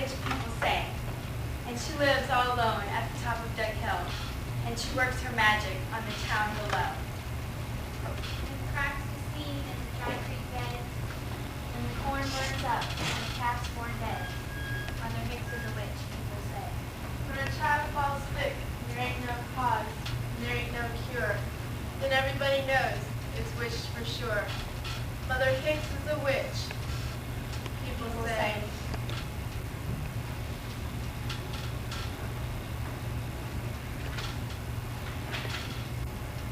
witch, people say, and she lives all alone at the top of Dug Hill, and she works her magic on the town below. And cracks the seed in the dry creek bed, and the corn burns up, and the calf's born dead. Mother Hicks is a witch, people say. When a child falls sick, there ain't no cause, and there ain't no cure, then everybody knows it's witched for sure. Mother Hicks is a witch, people say.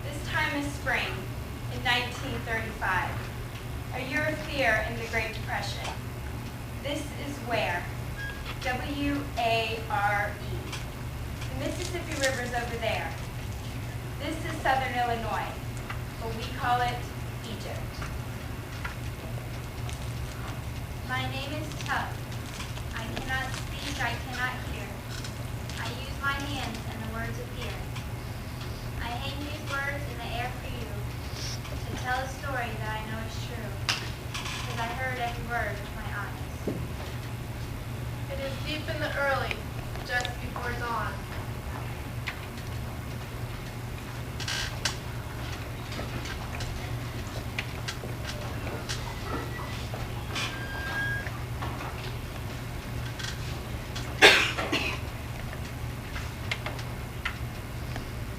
This time is spring, in 1935, a year of fear in the Great Depression. This is where, W-A-R-E. The Mississippi River's over there. This is southern Illinois, but we call it Egypt. My name is Tuck. I cannot speak, I cannot hear. I use my hands and the words appear. I hang these words in the air for you, to tell a story that I know is true, because I heard every word with my eyes. It is deep in the early, just before dawn.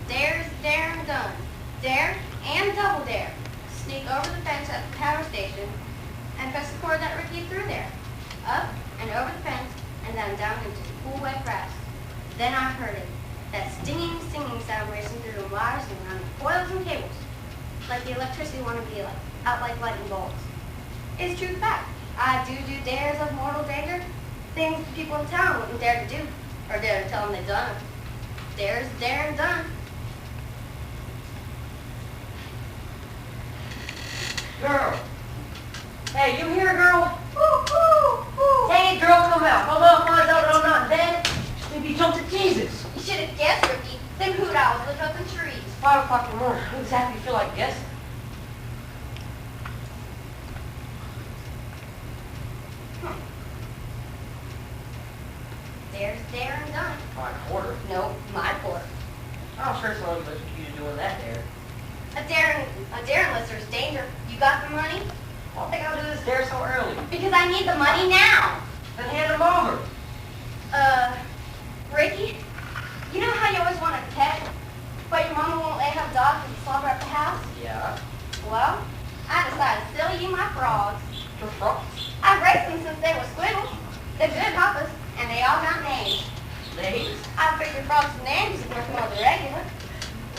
Dare's dare and done. Dare and double dare. Sneak over the fence at the power station and press the cord that Ricky threw there. Up and over the fence and then down into the cool wet grass. Then I heard it. That stinging sound racing through the wires and around the coils and cables. Like the electricity wanted to be like, out like lightning bolts. It's true fact. I do dares of mortal danger. Things people in town wouldn't dare to do, or dare to tell them they've done. Dare's dare and done. Girl. Hey, you here, girl? Woo. Hey, girl, come out. Come on, find out that I'm not dead. Maybe you jumped to Jesus. You should have guessed, Ricky. Them hoot owls look up in trees. 5 o'clock in the morning. Who exactly feel like guessing? There's dare and done. My quarter. No, my quarter. I'm sure someone was accused of doing that there. A dare unless there's danger. You got the money? I don't think I'll do this dare so early. Because I need the money now. Then hand them over. Ricky, you know how you always want a pet, but your mama won't let you have dogs and slobber at the house? Yeah. Well, I decided to steal you my frogs. For frogs. I've raised them since they were squiggles. They're good hoppers, and they all got names. Names? I figured frogs' names is worth more than regular.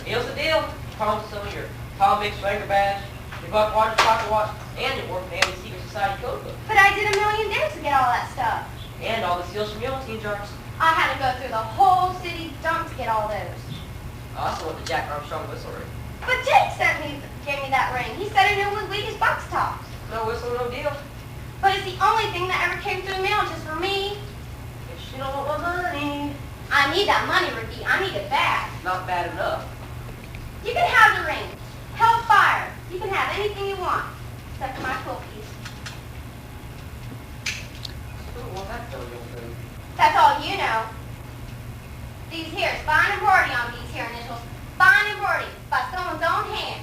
Here's the deal. Call them some of your Tom Mix finger badge, your Buck Rogers pocket watch, and your War Family Secret Society code book. But I did a million dares to get all that stuff. And all the seals from Teen jars. I had to go through the whole city dump to get all those. I also want the Jack Armstrong whistle ring. But Jake gave me that ring. He said it was weak as box tops. No whistle, no deal. But it's the only thing that ever came through the mail just for me. If she don't want my money. I need that money, Ricky. I need it bad. Not bad enough. You can have the ring. Hellfire. You can have anything you want. Except for my quilt piece. Who don't want that silly old thing? That's all you know. These here is fine embroidery on these here initials. Fine embroidery by someone's own hand.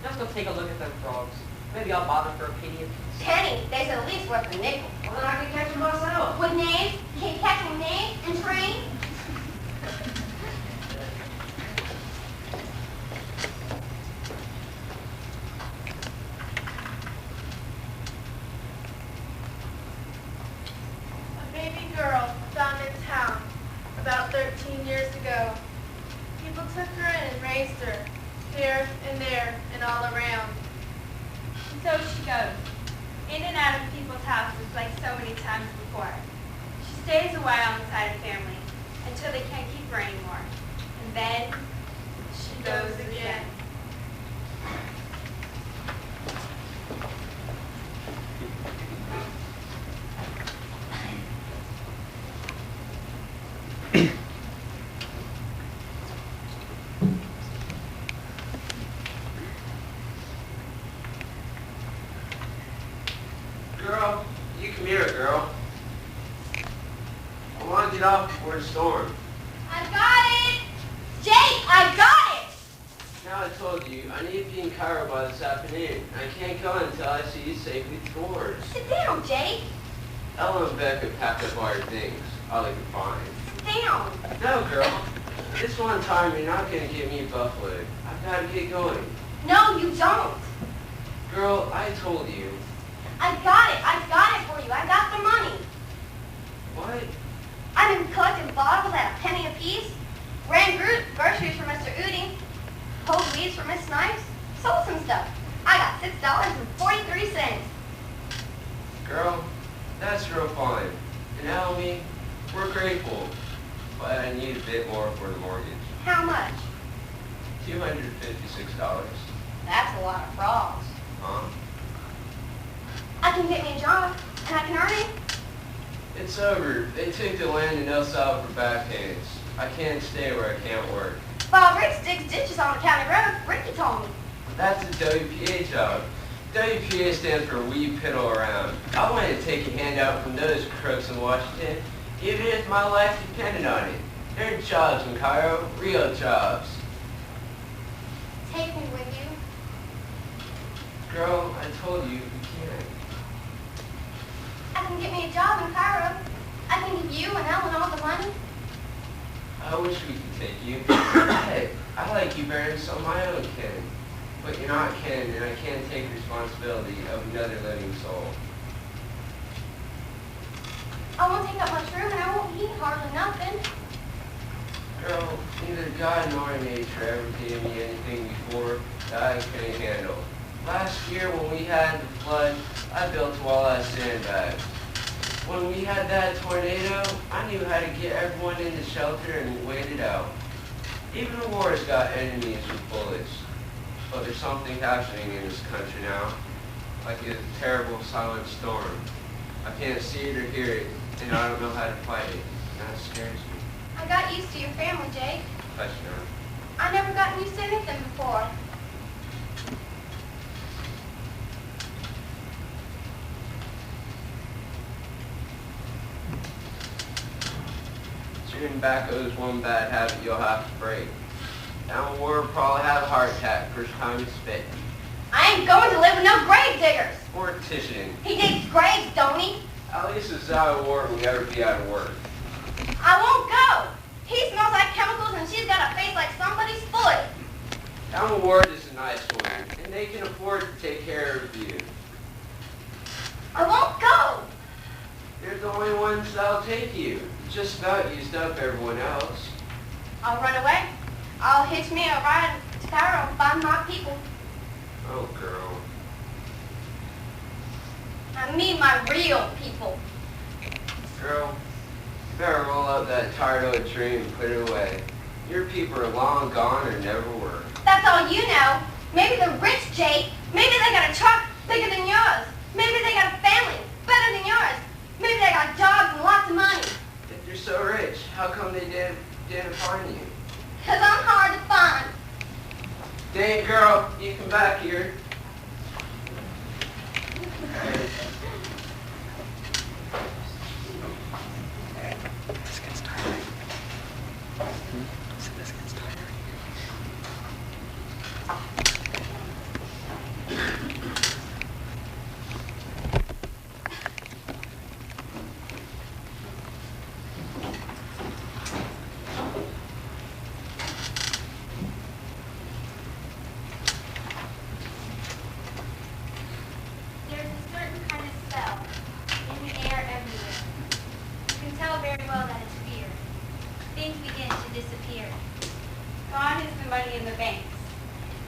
Let's go take a look at them frogs. Maybe I'll buy them for a penny apiece. Penny, they's at least worth a nickel. Well, then I can catch them myself. With names, can you catch with names and train? A baby girl found in town about 13 years ago. People took her in and raised her, here and there and all around. And so she goes, in and out of people's houses like so many times before. She stays a while inside a family until they can't keep her anymore. And then she goes again. Girl, you come here, girl. I want to get off before the storm. I got it! Jake, I got it! Now I told you, I need to be in Cairo by this afternoon. I can't go until I see you safely to Tours. Sit down, Jake. Ella and Becca packed up all your things. All they could find. Sit down. No, girl. This one time you're not going to get me a buffalo. I've got to get going. No, you don't. Girl, I told you. I got it. I got it for you. I got the money. What? I've been collecting bottles at a penny apiece, ran groceries for Mr. Udi, pulled weeds for Miss Snipes, sold some stuff. I got $6.43. Girl, that's real fine. And Ella and me, we're grateful. But I need a bit more for the mortgage. How much? $256. That's a lot of frogs. Huh? I can get me a job, and I can earn it. It's over. They took the land in El Salvador for backhands. I can't stay where I can't work. While Rick digs ditches on the county road, Ricky told me. That's a WPA job. WPA stands for We Piddle Around. I want to take a handout from those crooks in Washington, even if my life depended on it. They're jobs in Cairo, real jobs. Take me with you. Girl, I told you, you can't. I can get me a job in Cairo. I can give you and Ellen all the money. I wish we could take you. Hey, I like you better than some of my own kin. But you're not kin, and I can't take responsibility of another living soul. I won't take up much room and I won't eat hardly nothing. Girl, neither God nor nature ever gave me anything before that I couldn't handle. Last year when we had the flood, I built a wall out of sandbags. When we had that tornado, I knew how to get everyone into shelter and wait it out. Even the war's got enemies with bullets. But there's something happening in this country now, like a terrible silent storm. I can't see it or hear it, and I don't know how to fight it. And that scares me. I got used to your family, Jake. Touchdown. I never gotten used to anything before. Chewing tobacco is one bad habit you'll have to break. Down war will probably have a heart attack first time you spit. I ain't going to live with no grave diggers. Mortician. He digs graves, don't he? At least it's out of war will never be out of work. I won't go. He smells like chemicals and she's got a face like somebody's foot. Down Ward is a nice one, and they can afford to take care of you. I won't go. They're the only ones that'll take you. Just about used up everyone else. I'll run away. I'll hitch me a ride to Cairo and find my people. Oh, girl. I mean my real people. Girl, you better roll up that tired old tree and put it away. Your people are long gone or never were. That's all you know. Maybe they're rich, Jake. Maybe they got a truck bigger than yours. Maybe they got a family better than yours. Maybe they got jobs and lots of money. If you're so rich, how come they didn't find you? 'Cause I'm hard to find. Dang, girl, you come back here. There's a certain kind of spell in the air everywhere. You can tell very well that it's fear. Things begin to disappear. Gone is the money in the banks.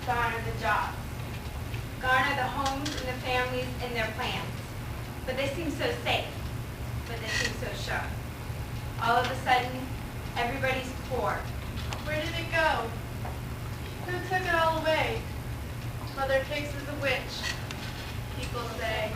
Gone are the jobs. Gone are the homes and the families and their plans. But they seem so safe. But they seem so sure. All of a sudden, everybody's poor. Where did it go? Who took it all away? Mother Hicks is a witch, people say.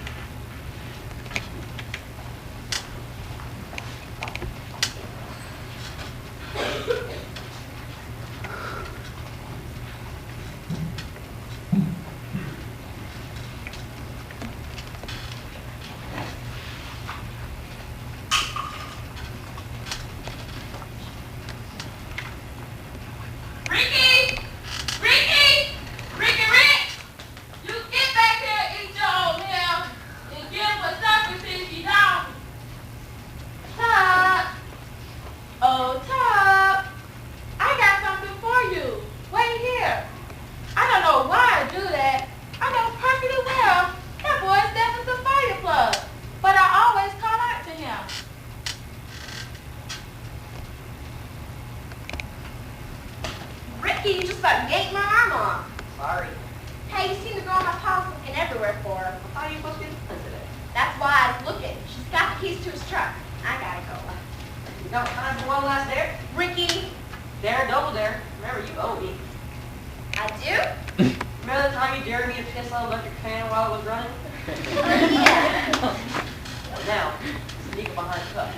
Ricky, you just about yanked my arm off. Sorry. Hey, you seen the girl my pa's looking everywhere for her. I thought you were supposed to be listening today. That's why I was looking. She's got the keys to his truck. I gotta go. You got time for one last dare? Ricky, Dare, double dare. Remember, you owe me. I do? Remember the time you dared me to piss on an electric fan while it was running? Yeah. Now, sneak behind Cut.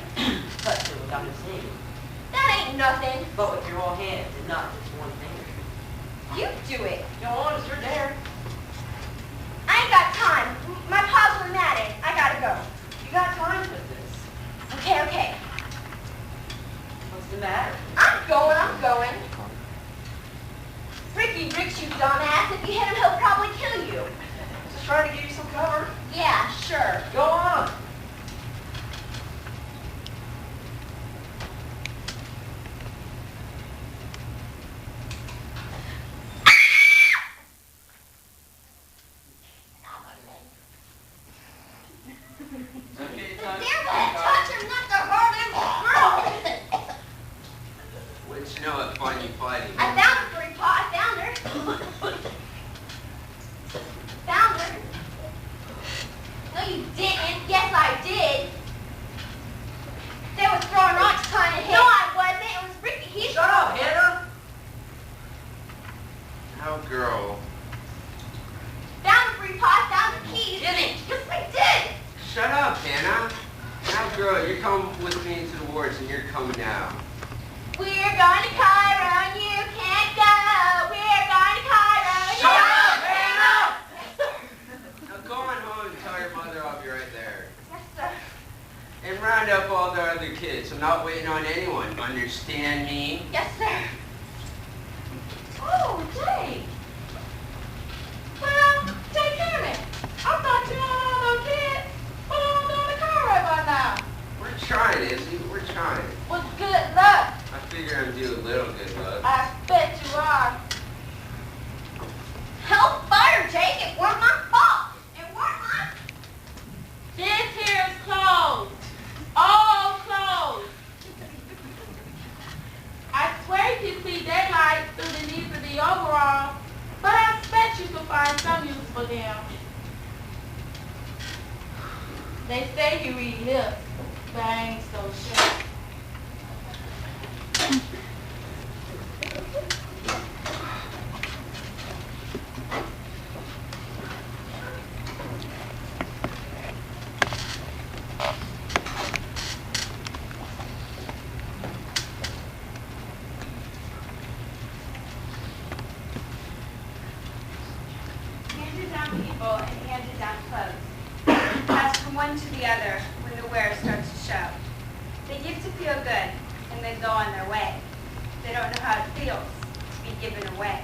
Touch her without him seeing you. That ain't nothing. But with your own hands and not just one finger. You do it. Go on, it's your dare. I ain't got time. My pa's rheumatic. I gotta go. You got time for this. Okay. What's the matter? I'm going. Ricky Ricks, you dumbass. If you hit him, he'll probably kill you. Just trying to give you some cover. Yeah, sure. Go on. Okay, Damn it! Touch him, not the hard girl. What you know what fun you fighting? I found her, Free Paw. I found her. Found her. No, you didn't. Yes, I did. They was throwing rocks trying to hit. No, I wasn't. It was Ricky. He's Shut up, Hannah. How girl? found the Free Paw. Found the keys. Didn't. Yes, I did. Shut up, Hannah. Now, girl, you're coming with me into the woods, and you're coming now. We're going to Cairo and you can't go. We're going to Cairo. Shut up, Hannah! Now go on home and tell your mother I'll be right there. Yes, sir. And round up all the other kids. I'm not waiting on anyone. Understand me? Yes, sir. Oh, Jay. Well, Jay Cameron, I thought you all those kids put on down the car right by now. We're trying, Izzy. We're trying. Well, good luck. I figure I'm due a little good luck. I bet you are. Hellfire, Jake. It wasn't my fault. It wasn't my... This here is closed. All closed. I swear you can see daylight through the knees of the overall, but I expect you can find some use for them. They say you eat lips, but I ain't so sure. Handed down people and handed down clothes. Pass from one to the other when the wearer starts to show. They give to feel good and then go on their way. They don't know how it feels to be given away.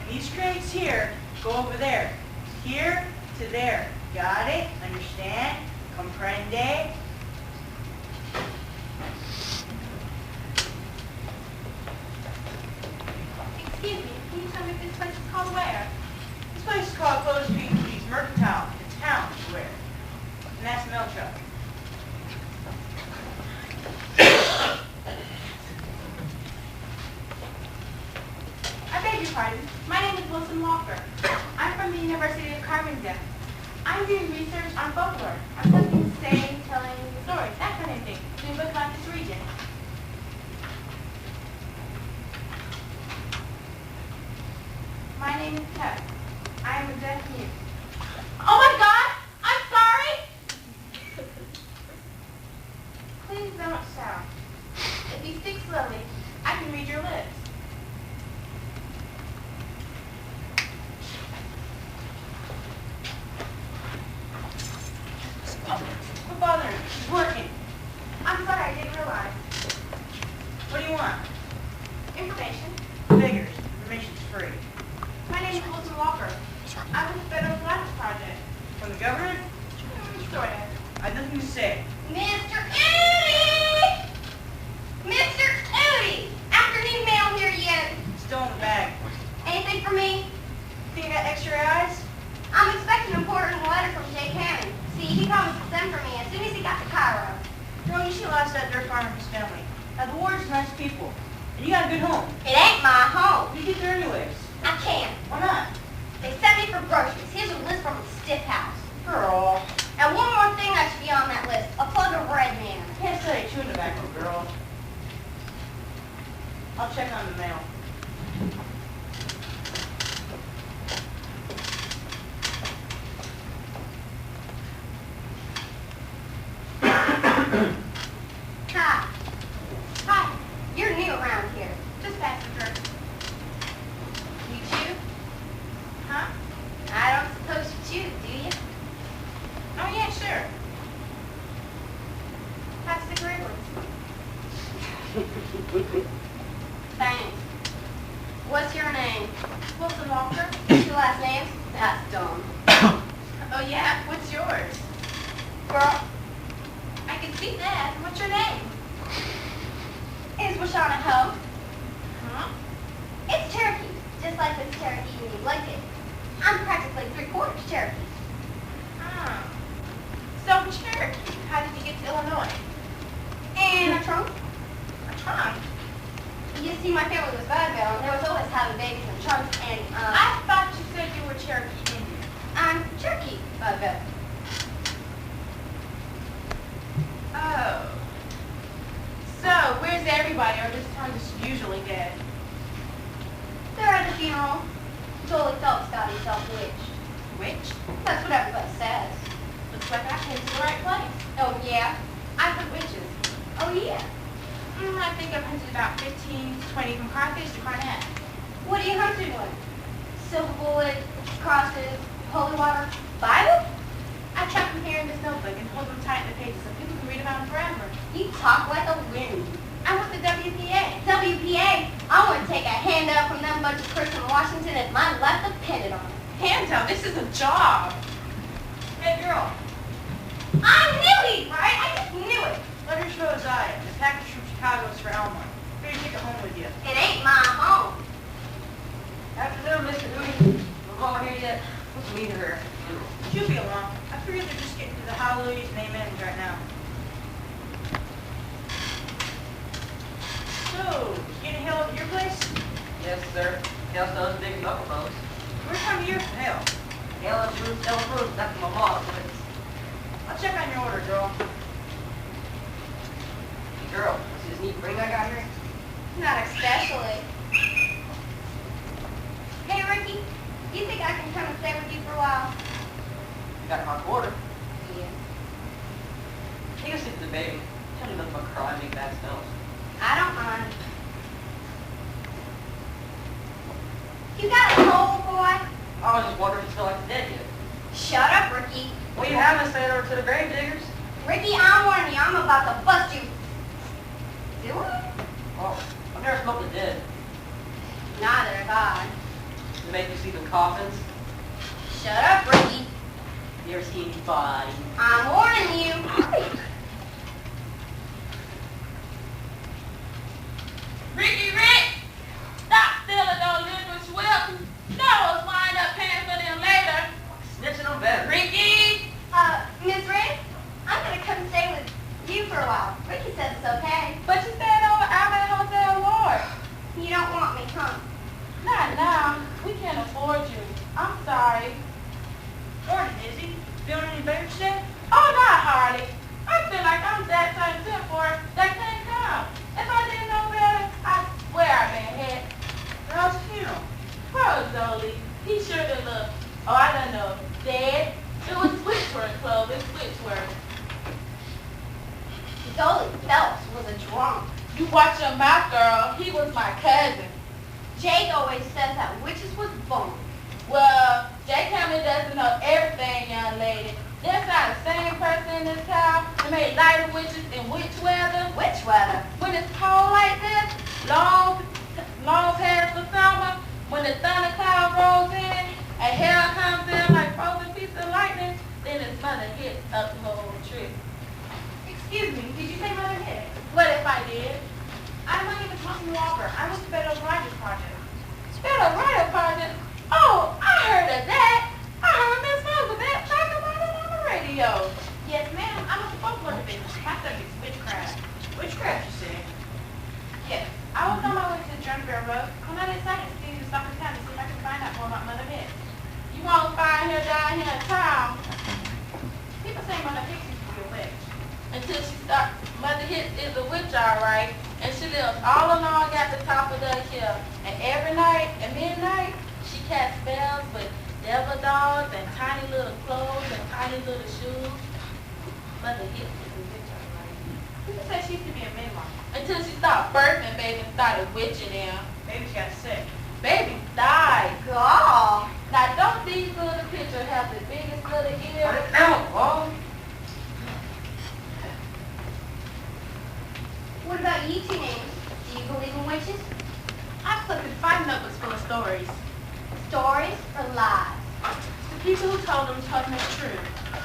These crates here go over there. Here to there. Got it? Understand? Comprende? Excuse me, can you tell me if this place is called where? This place is called Close Street Streets Mercantile. The town is where. And that's Mill Truck. I beg your pardon. My name is Wilson Walker. I'm from the University of Carbondale. I'm doing research on folklore, on something saying, telling stories, that kind of thing. Doing a book about this region. Please don't shout. If you speak slowly, I can read your lips. Quit bothering her. She's working. I'm sorry, I didn't realize. What do you want? Information. Figures. Information's free. My name is Wilson Walker. I'm with the Federal Glasses Project. From the government? Sort of. I have nothing to say. Mr. Udi! Mr. Udi! Afternoon mail here yet. Still in the bag. Anything for me? Think you got extra eyes? I'm expecting an important letter from Jake Hammond. See, he promised to send for me as soon as he got to Cairo. Girl, you should have asked that dirt farmer and his family. Now, the Ward's nice people. And you got a good home. It ain't my home. You get there anyways. I can't. Why not? They sent me for groceries. Here's a list from the stiff house. Girl. And one more thing that should be on that list. A plug of Red Man. I can't say chewing tobacco, girl. I'll check on the mail. Hi. Hi. You're new around here. Just pass the drink. You chew? Huh? I don't suppose you chew, do you? Oh, yeah, sure. Pass the Wrigley's. Thanks. What's your name? Wilson Walker. Your last name? That's dumb. Oh, yeah? What's yours? Girl, I can see that. What's your name? is Washana Ho. Huh? It's Cherokee, just like this Cherokee you like it. I'm practically 3/4 Cherokee. Ah. So, Cherokee, how did you get to Illinois? And a trunk. A trunk? You see, my family was vaudeville, and there was always having babies in trunks, and, I thought you said you were Cherokee Indian. I'm Cherokee vaudeville. Oh. So, where's everybody, or this town is usually dead? They're at the funeral. Totally felt got himself witched. Which? That's what everybody says. Looks like I came to the right place. Oh, yeah? I hunt witches. Oh, yeah. I think I've hunted about 15 to 20 from Carthage to Barnett. What are you hunting with? Silver bullet, crosses, holy water, Bible? I trap them here in this notebook and hold them tight in the pages so people can read about them forever. You talk like a wind. I'm with the WPA. WPA, I want to take a handout from them bunch of Christian Washington if my life depended on it. Handout, this is a job. Hey, girl. I knew he'd right. I just knew it. Letters for Uzziah. The package from Chicago is for Elmore. Better take it home with you. It ain't my home. Afternoon, Mr. Udi. I'm all here yet. What's the meter here? She'll be along. I figured they're just getting to the hallelujahs and amens right now. So, getting hail up at your place? Yes, sir. Hailstones, big knuckle bones. What time of year for hail? Hail and fruit, that's my mom. I'll check on your order, girl. Hey, girl, see this neat ring I got here? Not especially. Hey, Ricky, you think I can come and stay with you for a while? You got a hot quarter. Yeah. Take a seat to the baby. Tell me nothing but cry and make bad smells. I don't mind. You got a cold, boy? I was just wondering if you still like the dead yet. Shut up, Ricky. What do you have us say over to the grave diggers? Ricky, I'm warning you, I'm about to bust you. Do I? Well, I've never smoked a dead. Neither have I. They make you see the coffins. Shut up, Ricky. You ever see any body? I'm warning you. Rick! Stop stealing those liquid swift. Those wind up paying for them later. Snitching on better. Ricky! Miss Ray, I'm gonna come stay with you for a while. Ricky says it's okay. But you staying over at Alvin Hotel Ward. You don't want me, huh? Not now. We can't afford you. I'm sorry. Morning, Izzy. Feeling any better today? Oh, not Harley. I feel like I'm that type of for that can't come. If I didn't know better, I swear I'd been hit. How's the funeral? Poor Zoli. He sure did look, oh, I don't know, dead. It was Switchworth, Clovis, Switchworth. Goalie Phelps was a drunk. You watch your mouth, girl. He was my cousin. Jake always says that witches was born. Well, Jake Hamlin doesn't know everything, young lady. There's not a same person in this town that made lighter witches in witch weather. Which weather? When it's cold like this, long past the summer, when the thundercloud rolls in and hell comes in like frozen piece of lightning, then his mother hits up the whole tree. Excuse me, did you say Mother Hicks? What if I did? I'm my name is Mom Walker. I was the Federal Writers Project. Federal Writer Project? Oh, I heard of that. I heard Miss Roosevelt talk about it on the radio. Yes, ma'am. I'm a folklore division. My subject is witchcraft. Witchcraft, you say? Yes. I was on my way to the Jonesboro Road. I'm not excited to see the stop in town to see if I can find out more about Mother Hicks. You won't find her down here in town People say Mother Hicks used to be a witch. until she starts. Mother Hicks is a witch, all right, and she lives all along at the top of the hill. And every night at midnight, she casts spells with devil dolls and tiny little clothes and tiny little shoes. Mother Hicks is a witch, all right. People say she used to be a midwife. Until she stopped birthing baby and started witching them. Maybe she got sick. Baby died. God. Now don't these little pictures have the biggest little Put ears? it down, Mom. What about you two names? Do you believe in witches? I've collected 5 notebooks full of stories. Stories or lies? The people who told them the truth.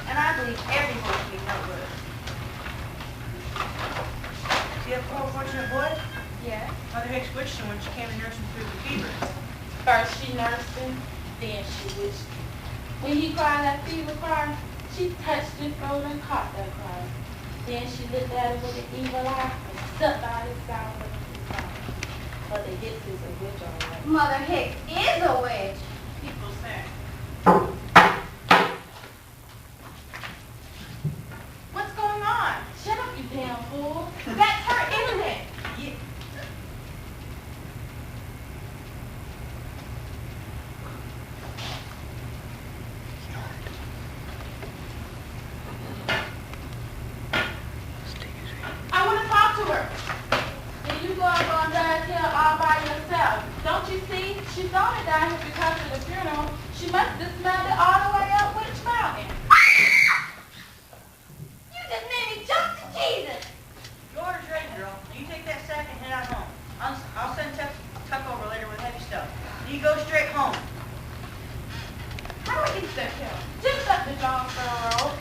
And I believe every voice in these notebooks. See that poor unfortunate boy? Yes. Mother Hicks witched him when she came to nurse him through the fever. First she nursed him, then she witched him. When he cried that fever cry, she touched his throat and caught that cry. Then she looked at him with an evil eye and sucked out his sound with his tongue. Mother Hicks is a witch, all right. Mother Hicks is a witch. People say. What's going on? Shut up, you damn fool. That's her internet. Yeah. I want to talk to her. Then you go up on that hill all by yourself. Don't you see? She's only down here because of the funeral. She must have smelled it all the way up Witch Mountain. You just made me jump to Jesus. Your order's ready, girl. You take that sack and head out home. I'll send Tuck over later with heavy stuff. You go straight home. How do I get to that hill? Just up the Jonesboro Road.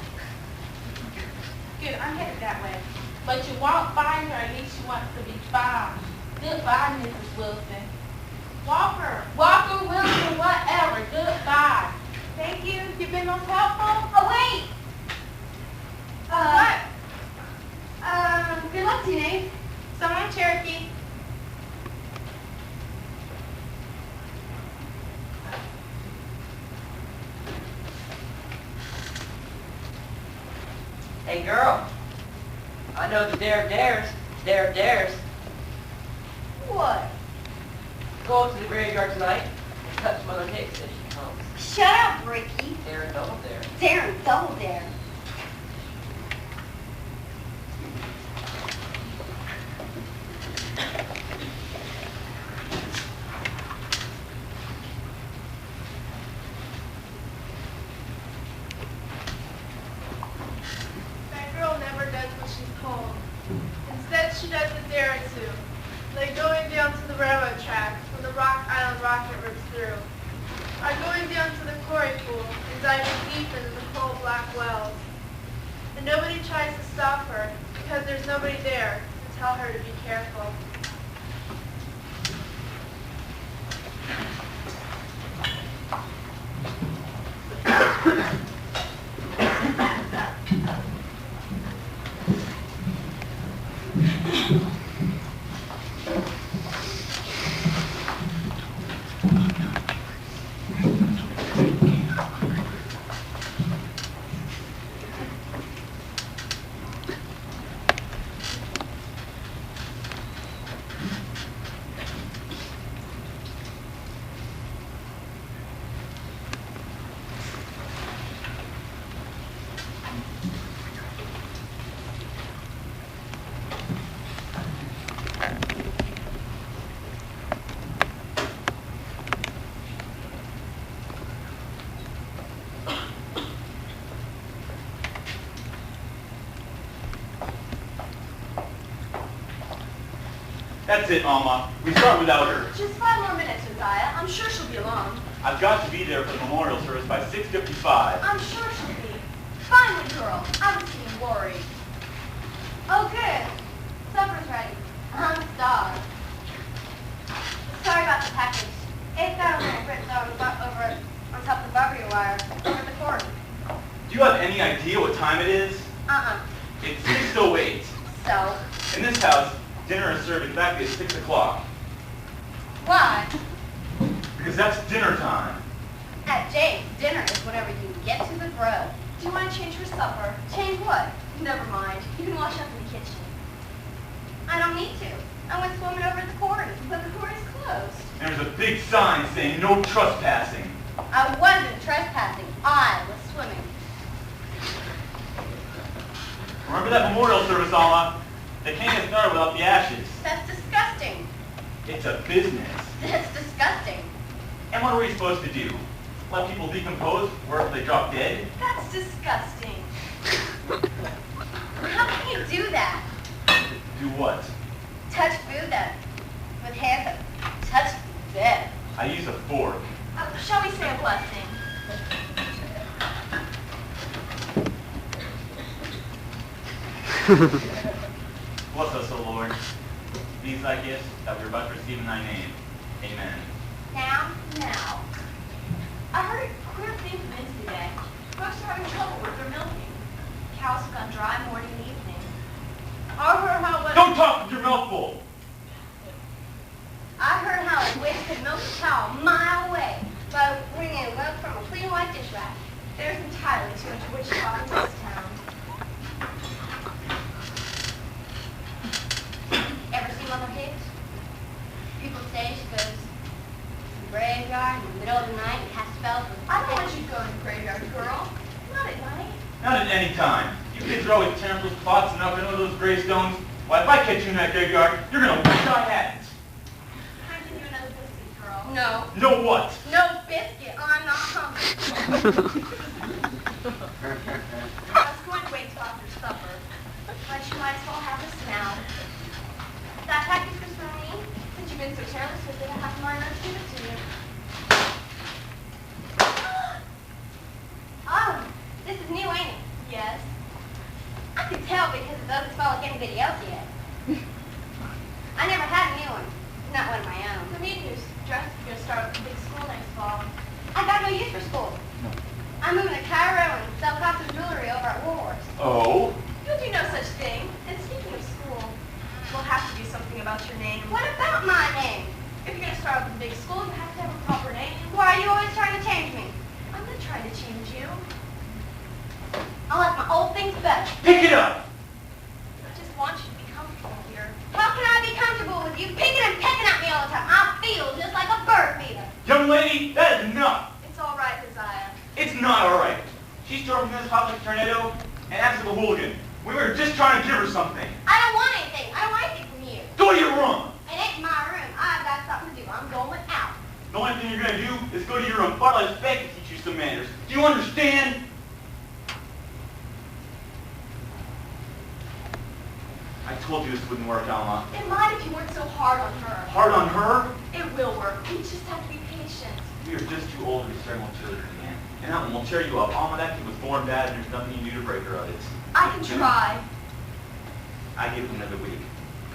Good, I'm headed that way. But you won't find her unless she wants to be found. Goodbye, Mrs. Wilson. Walker. Walker, Wilson, whatever. Goodbye. Thank you. You've been most helpful. Oh, wait. What? Good luck to you, Nate. Someone Cherokee. Hey, girl. I know the dare dares. What? Go to the graveyard tonight and touch Mother Hicks if she comes. Shut up, Ricky. Dare and double dare. Dare and double dare. That girl never does what she's told. Instead, she does a dare or two, like going down to the railroad tracks when the Rock Island rocket rips through, or going down to the quarry pool and diving deep into the cold black wells. And nobody tries to stop her because there's nobody there to tell her to be careful. That's it, Alma. We start without her. Just 5 more minutes, Josiah. I'm sure she'll be along. I've got to be there for the memorial service by 6:55. I'm sure she'll be. Finally, girl. I was getting worried. Oh, good. Supper's ready. I'm starved. Sorry about the package. It got a little ripped over on top of the barbecue wire over the cord. Do you have any idea what time it is? Uh-uh. It's 6:08. So, In this house, dinner is served exactly at 6 o'clock. why? Because that's dinner time. At James, dinner is whenever you get to the grill. Do you want to change for supper? Change what? Never mind. You can wash up in the kitchen. I don't need to. I went swimming over the cord, but the cord is closed. There's a big sign saying no trespassing. I wasn't trespassing. I was swimming. Remember that memorial service, Alma? They can't get started without the ashes. That's disgusting. It's a business. That's disgusting. And what are we supposed to do? Let people decompose wherever they drop dead? That's disgusting. How can you do that? Do what? Touch food that with hands that touch dead. I use a fork. Shall we say a blessing? Bless us, O Lord. These thy gifts that we're about to receive in thy name. Amen. Now, I heard a queer thing from Inns today. Folks are having trouble with their milking. Cows have gone dry morning and evening. I heard how it Don't talk with your mouth full! I heard how a witch could milk a cow a mile away by bringing milk from a clean white dish rack. There's entirely too much witch talk in this town. Ever seen Mother Hicks? People say she goes to the graveyard in the middle of the night and casts spells with I don't want you to go in the graveyard, girl. Not at night. Not at any time. You kids are always tearing those plots and up into those gravestones. Why, if I catch you in that graveyard, you're gonna wish I hadn't. Can I give you another biscuit, girl? No. No what? No biscuit. I'm not hungry. I was going to wait till after supper, but you might as well have this now. That package was for me. Since you've been so careless with it, I have to mind not to give it to you. Oh, this is new, ain't it? Yes. I can tell because it doesn't smell like anybody else yet. I never had a new one. Not one of my own. The meeting is dressed to go start with the big school next fall. I got no use for school. I'm moving to Cairo and sell costume jewelry over at Woolworths. Oh? You'll do no such thing. And speaking of school, we'll have to do something about your name. What about my name? If you're going to start with a big school, you have to have a proper name. Why are you always trying to change me? I'm not trying to change you. I like my old things better. Pick it up! I just want you to be comfortable here. How can I be comfortable with you picking and pecking at me all the time? I feel just like a bird feeder. Young lady, that is enough! It's all right, Josiah. It's not alright. She stormed from this house like a tornado and acted like a hooligan. We were just trying to give her something. I don't want anything. I don't want anything from you. Do your room! It ain't my room. I've got something to do. I'm going out. The only thing you're gonna do is go to your room. Father has begged to teach you some manners. Do you understand? I told you this wouldn't work, Alma. It might if you weren't so hard on her. Hard on her? It will work. We just have to be patient. We are just too old to be starting with children again. And that one will tear you up. Alma, that kid was born bad, and there's nothing you do to break her of it. I can try. I give it another week.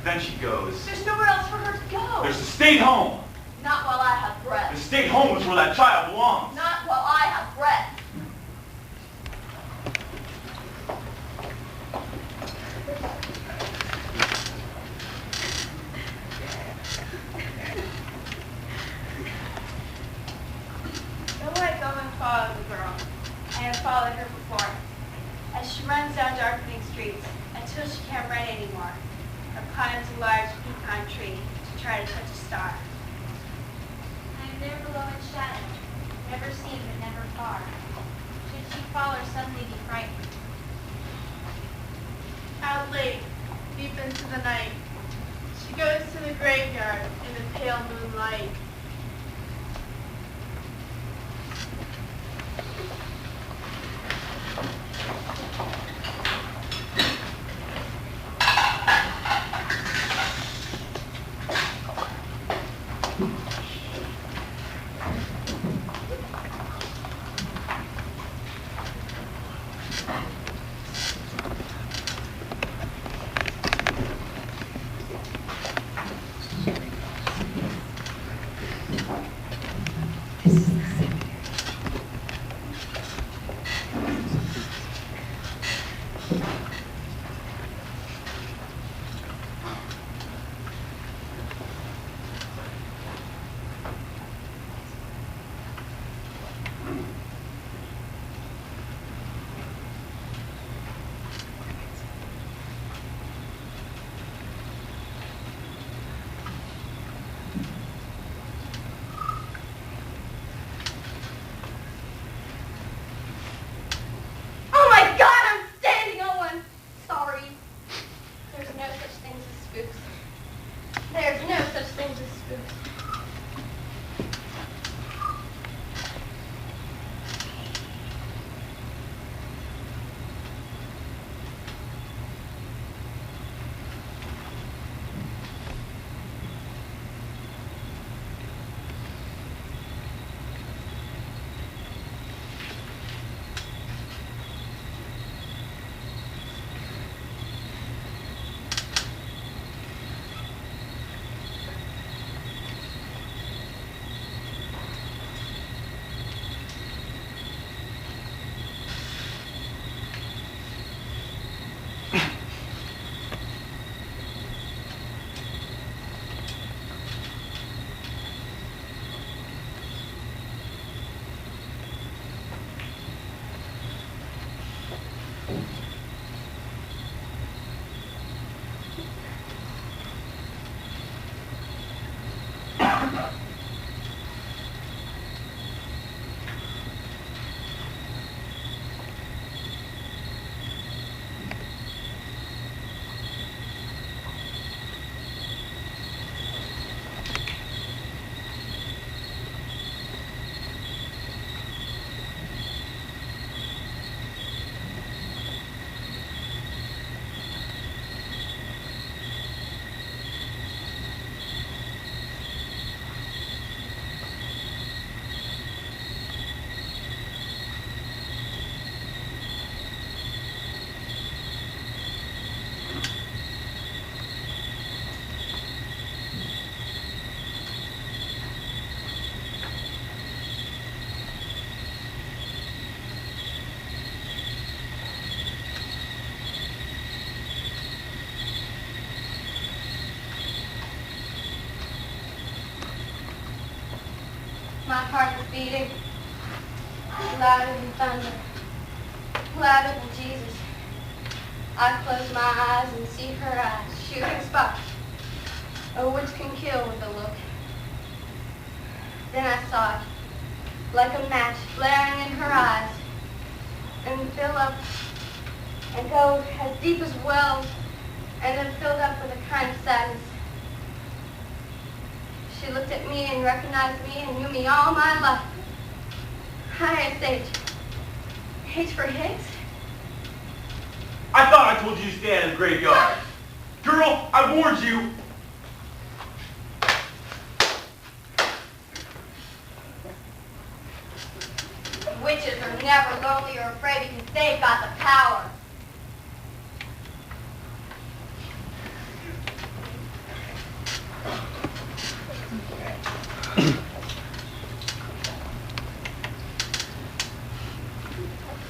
Then she goes. There's nowhere else for her to go. There's a state home. Not while I have The breath. state home is where that child belongs. Not while I have breath. Though I go and follow the girl, I have followed her before, as she runs down darkening streets until she can't run anymore, or climbs a large pecan tree to try to touch a star. I am there below its shadow, never seen but never far. Should she fall or suddenly be frightened? Out late, deep into the night, she goes to the graveyard in the pale moonlight. My heart is beating louder than thunder, louder than Jesus. I close my eyes and see her eyes, shooting sparks. A witch can kill with a look. Then I saw it, like a match flaring in her eyes, and fill up and go as deep as wells, and then filled up with a kind of sadness. She looked at me and recognized me and knew me all my life. Hi, it's H. H for Hicks? I thought I told you to stay out of the graveyard. Girl, I warned you. Witches are never lonely or afraid because they've got the power.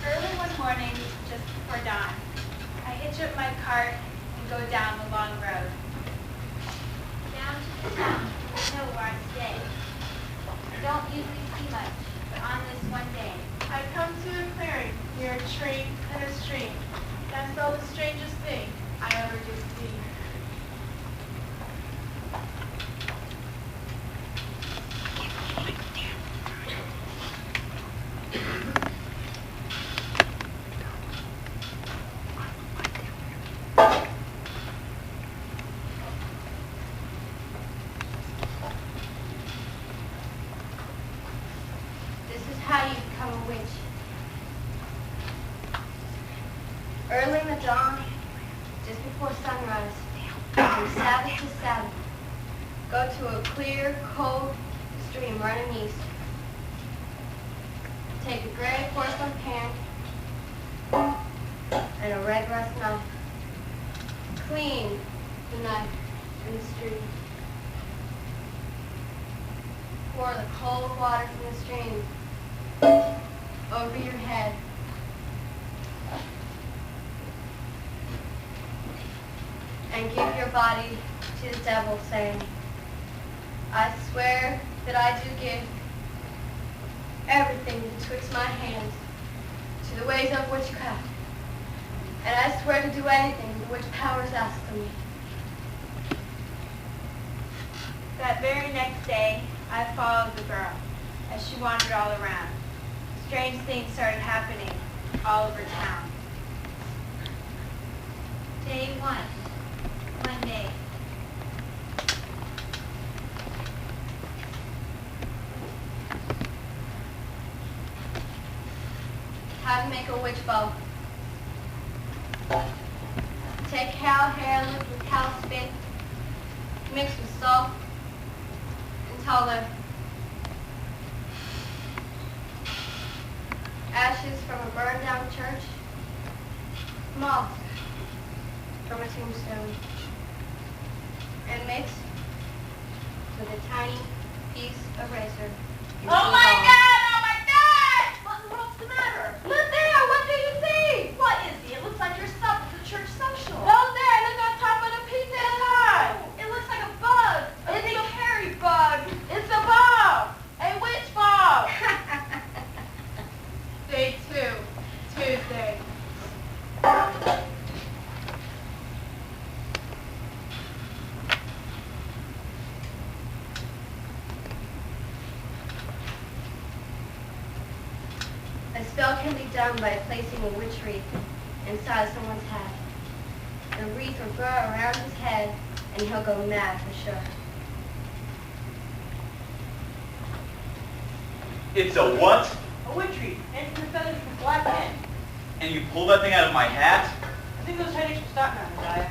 Early one morning, just before dawn, I hitch up my cart and go down the long road. Down to the town, the hill where I stay. I don't usually see much, but on this one day, I come to a clearing near a tree and a stream, and I saw the strangest thing I ever did see. This is how you become a witch. Early in the dawn, just before sunrise, from Sabbath to Sabbath, go to a clear, cold stream running east. Take a gray porcelain pan and a red rust knife. Clean the knife in the stream. Pour the cold water from the stream over your head. And give your body to the devil, saying, I swear that I do give everything betwixt my hands to the ways of witchcraft. And I swear to do anything the witch powers ask of me. That very next day, I followed the girl as she wandered all around. Strange things started happening all over town. day one day. How to make a witch bow. Take cow hair licked with cow spit, mixed with salt and tallow. Ashes from a burned down church. Moss from a tombstone. And mix with a tiny piece of razor. Oh my God! Oh my God! What in the world's the matter? Look there! What do you see? What is it? It looks like your stuff at the church social. Look there! Look on top of the pizza pie! It looks like a bug. A big hairy bug. It's a ball! A witch ball! Day 2, Tuesday. A spell can be done by placing a witch wreath inside someone's hat. The wreath will grow around his head, and he'll go mad for sure. It's a what? A witch wreath, and from the feathers from black hen. And you pulled that thing out of my hat? I think those headaches will stop now, Josiah.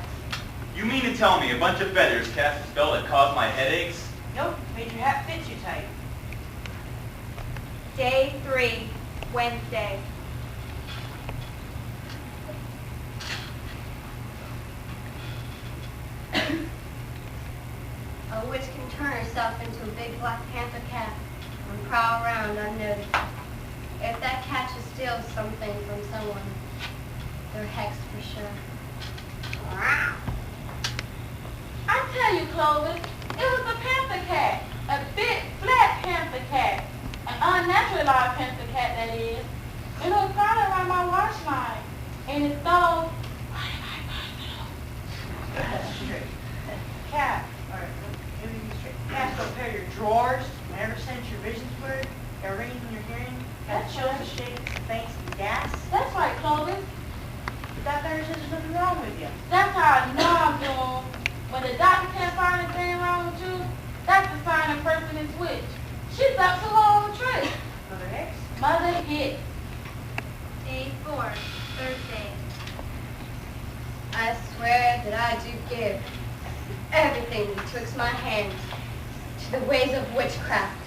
You mean to tell me a bunch of feathers cast a spell that caused my headaches? Nope, made your hat fit you tight. Day 3, Wednesday. A witch can turn herself into a big Black Panther cat and prowl around unnoticed. If that cat just steals something from someone, they're hexed for sure. Wow. I tell you, Clovis, it was a panther cat. A big, flat panther cat. Unnaturally large pencil cat, that is. It was found around my wash line. And it's so... That's straight. Cat, all right, let me be straight. Cat, go pair your drawers, and ever since your vision's blurred, got rings in your hearing, got chills and shakes, thanks and gas. That's right, Clovis. The doctor says there's nothing wrong with you. That's how I know I'm doing. When the doctor can't find anything wrong with you, that's the sign a person is witch. She's up to her own trick. Mother Hicks? Mother Hicks. Day 4, Thursday. I swear that I do give everything betwixt my hands to the ways of witchcraft.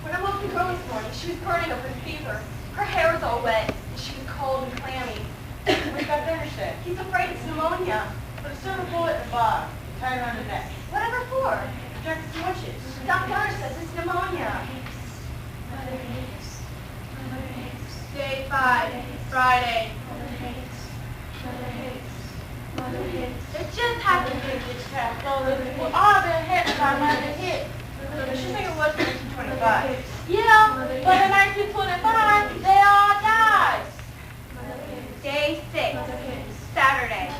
When I woke the girl this morning, she was burning up with fever. Her hair was all wet, and she was cold and clammy. Where's Dr. Understood? He's afraid it's pneumonia. Put a silver bullet in the bottom. Tie it around the neck. Whatever for? Protect the witches. Doctor says it's pneumonia. Day 5, Friday. It just happened to be witchcraft, Clovis. We've all been hit by Mother Hicks. She think it was 1925. Yeah, but in 1925, they all died. Day 6, Saturday.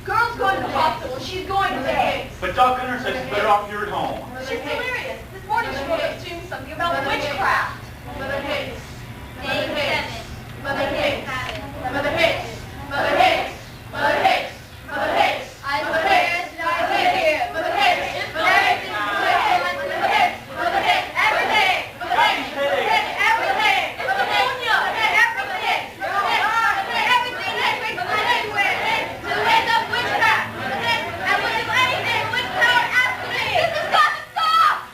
Girl's going to the hospital. She's going to Hicks. But Doc Gunner says it's better off here at home. She's delirious. This morning she wrote up to something about witchcraft. Mother Hicks. Day 7, Mother Hicks. Sabbath. Mother Hicks. Mother Hicks. Mother Hicks. Mother Hicks. I Mother swear Hicks. that I do give Mother Hicks. Mother Hicks. Mother Hicks. Mother Hicks. Everything. Mother Hicks. Mother Hicks. Everything. Mother Hicks. Mother Hicks. Everything. Mother Hicks. Everything that makes my anywhere. To the ways of witchcraft. Mother Hicks. And which is anything which power asks of me. This has got to stop.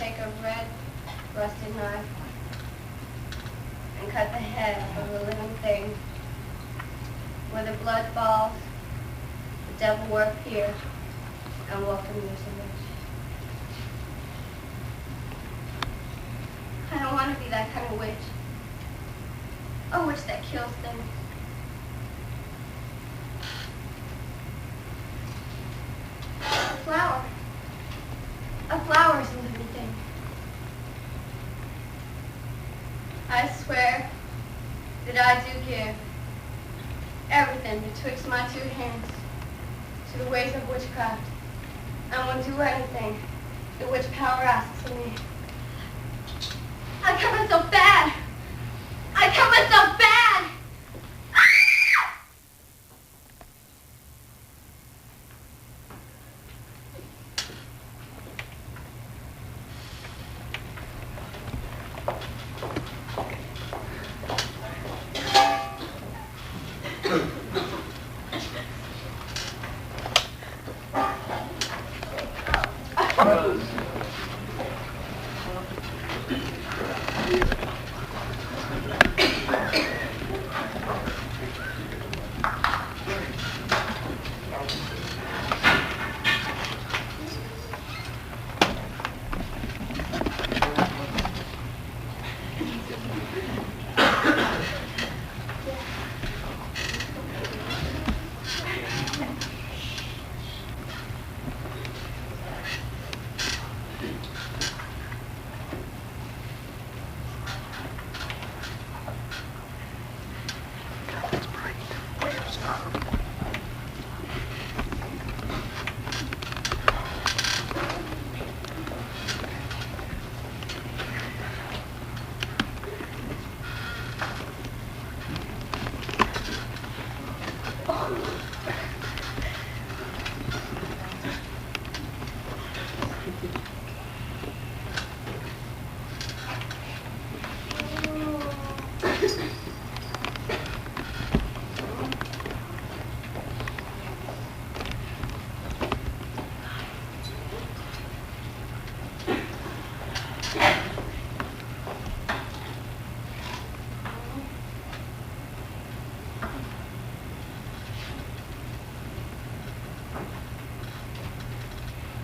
take a red rusted knife and cut the head of a living thing. Where the blood falls, the devil will appear and welcome you as a witch. I don't want to be that kind of witch. A witch that kills things. A flower. A flower is a living thing. I swear that I do give everything betwixt my two hands to the ways of witchcraft. I will do anything the witch power asks of me. I cut myself bad. I cut myself bad.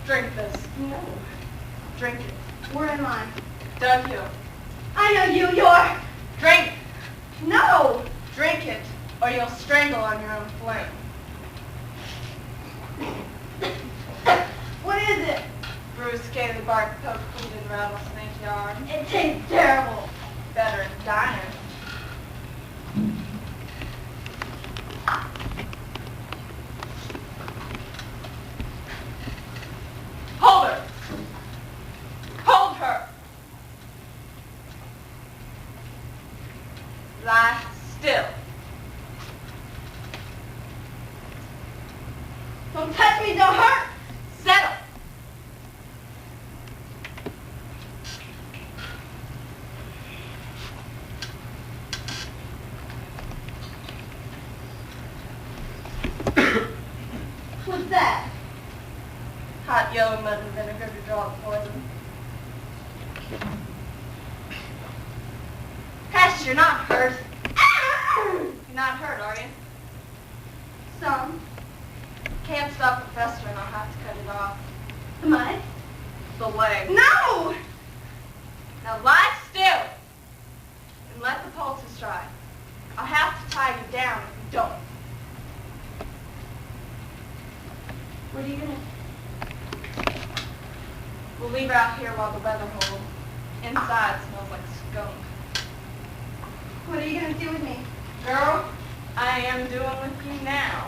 Drink this. No. Drink it. Where am I? Dug Hill. I know you. You're... Drink. No! Drink it, or you'll strangle on your own flame. What is it? Bruce scaly bark poke food in rattlesnake yard. It tastes terrible. Better in diner. Hold her! Hold her! Lie still. Don't touch me, don't hurt. Settle. What's that? Hot yellow mud and vinegar to draw the poison. Hush, you're not hurt. You're not hurt, are you? Some. Can't stop it festering, I'll have to cut it off. Am I? The leg. No! Now lie still and let the pulses dry. I'll have to tie you down if you don't. What are you gonna... We'll leave her out here while the weather holds. Inside smells like skunk. What are you gonna do with me? Girl, I am doing with you now.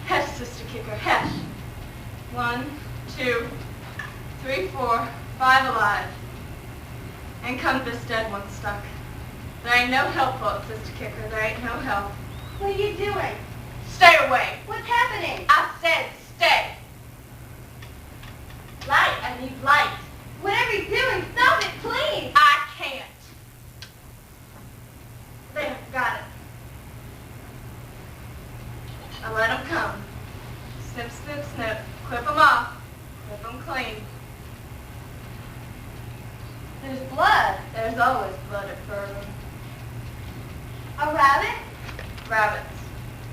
Hesh, sister kicker, hesh. 1, 2, 3, 4, 5 alive. And come this dead one stuck. There ain't no help for it, sister kicker, there ain't no help. What are you doing? Stay away. What's happening? I said stay. Light, I need light. Whatever you're doing, stop it, please! I can't. There, got it. Now let 'em come. Snip, snip, snip. Clip 'em off. Clip 'em clean. There's blood. There's always blood at Bourbon. A rabbit? Rabbits.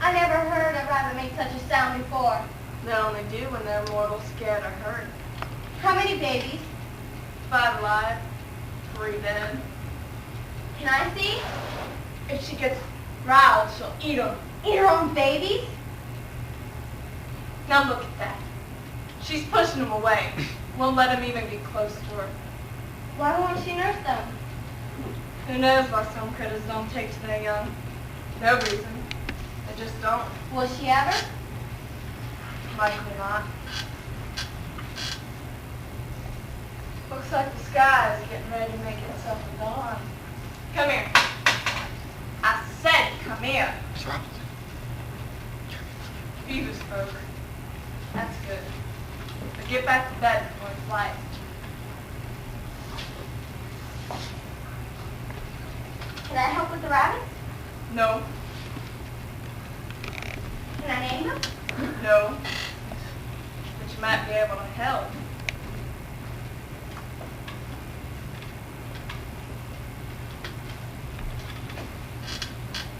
I never heard a rabbit make such a sound before. They only do when they're mortal scared or hurt. How many babies? 5 alive, 3 dead. Can I see? If she gets riled, she'll eat 'em. Eat her own babies? Now look at that. She's pushing them away. Won't let them even get close to her. Why won't she nurse them? Who knows why some critters don't take to their young? No reason. They just don't. Will she ever? Likely not. Looks like the sky is getting ready to make itself a dawn. Come here. I said come here. Fever spoke. That's good. But get back to bed before it's light. Can I help with the rabbits? No. Can I name them? No. But you might be able to help.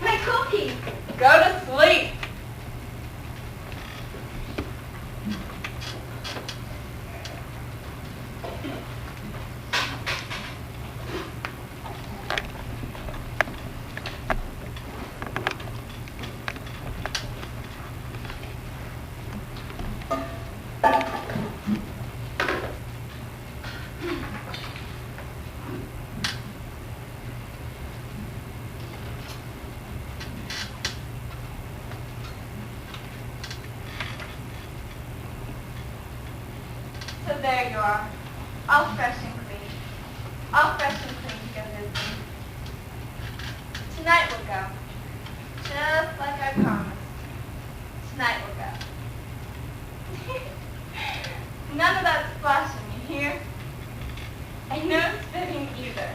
My cookie! Go to sleep. So there you are, all fresh and clean. All fresh and clean to go visiting. Tonight we'll go, just like I promised. Tonight we'll go. None of that splashing, you hear? And no spitting either.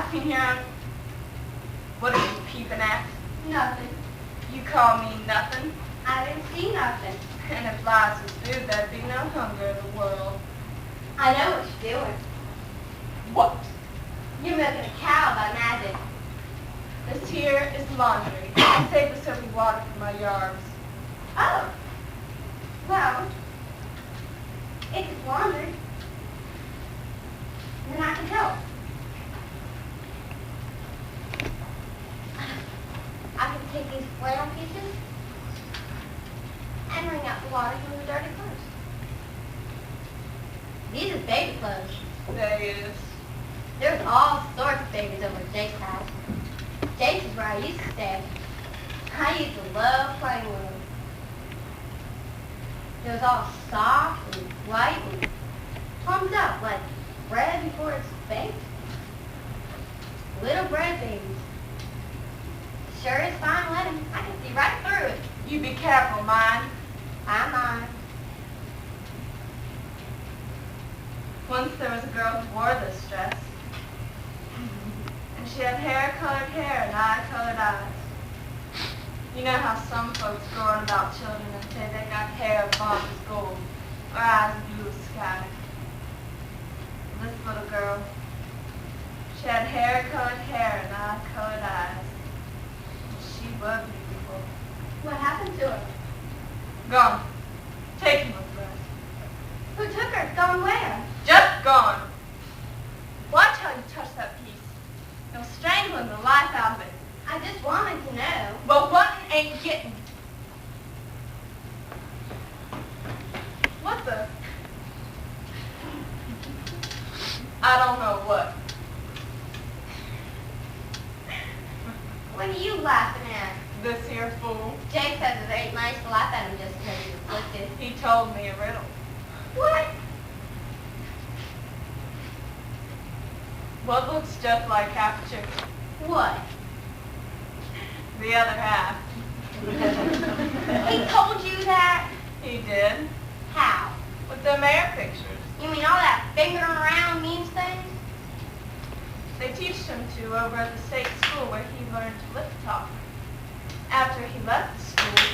laughing here? What are you peeping at? Nothing. You call me nothing? I didn't see nothing. And if lies was food, there'd be no hunger in the world. I know what you're doing. What? You're milking a cow by magic. This here is laundry. I save the soapy water for my yards. Oh. Well, if it's laundry, then I can help. I can take these flannel pieces and wring out the water from the dirty clothes. These are baby clothes. There is. There's all sorts of babies over at Jake's house. Jake's is where I used to stay. I used to love playing with them. It was all soft and white and plummed up like bread before it's baked. Little bread babies. Sure is fine wedding. I can see right through it. You be careful, mine. I'm on. Once there was a girl who wore this dress. And she had hair-colored hair and eye-colored eyes. You know how some folks go on about children and say they got hair blonde as gold or eyes blue as sky. This little girl, she had hair-colored hair and eye-colored eyes. And she was beautiful. What happened to her? Gone. Taken with her. Who took her? Gone where? Just gone. Watch how you touch that piece. You're strangling the life out of it. I just wanted to know. But one ain't getting. What the? I don't know what. What are you laughing at? This here fool. Jake says it ain't nice to laugh at him just because he's afflicted. He told me a riddle. What? What looks just like half a chicken? What? The other half. He told you that? He did. How? With them air pictures. You mean all that fingering around means things? They teach him to over at the state school where he learned to lip talk. After he left the school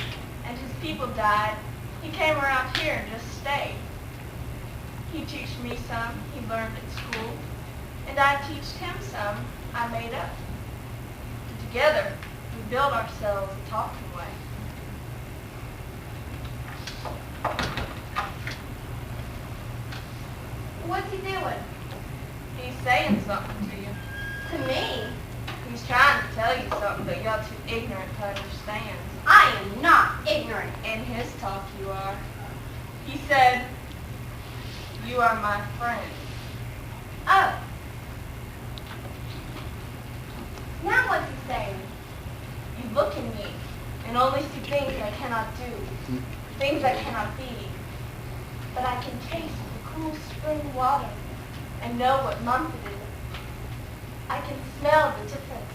and his people died, he came around here and just stayed. He teach me some he learned at school, and I teached him some I made up. Together, we build ourselves a talking way. What's he doing? He's saying something to you. To me? He's trying to tell you something, but you're too ignorant to understand. I am not ignorant. In his talk, you are. He said, "You are my friend." Oh. Now what's he saying? You look at me and only see things I cannot do, things I cannot be. But I can taste the cool spring water and know what month it is. I can smell the difference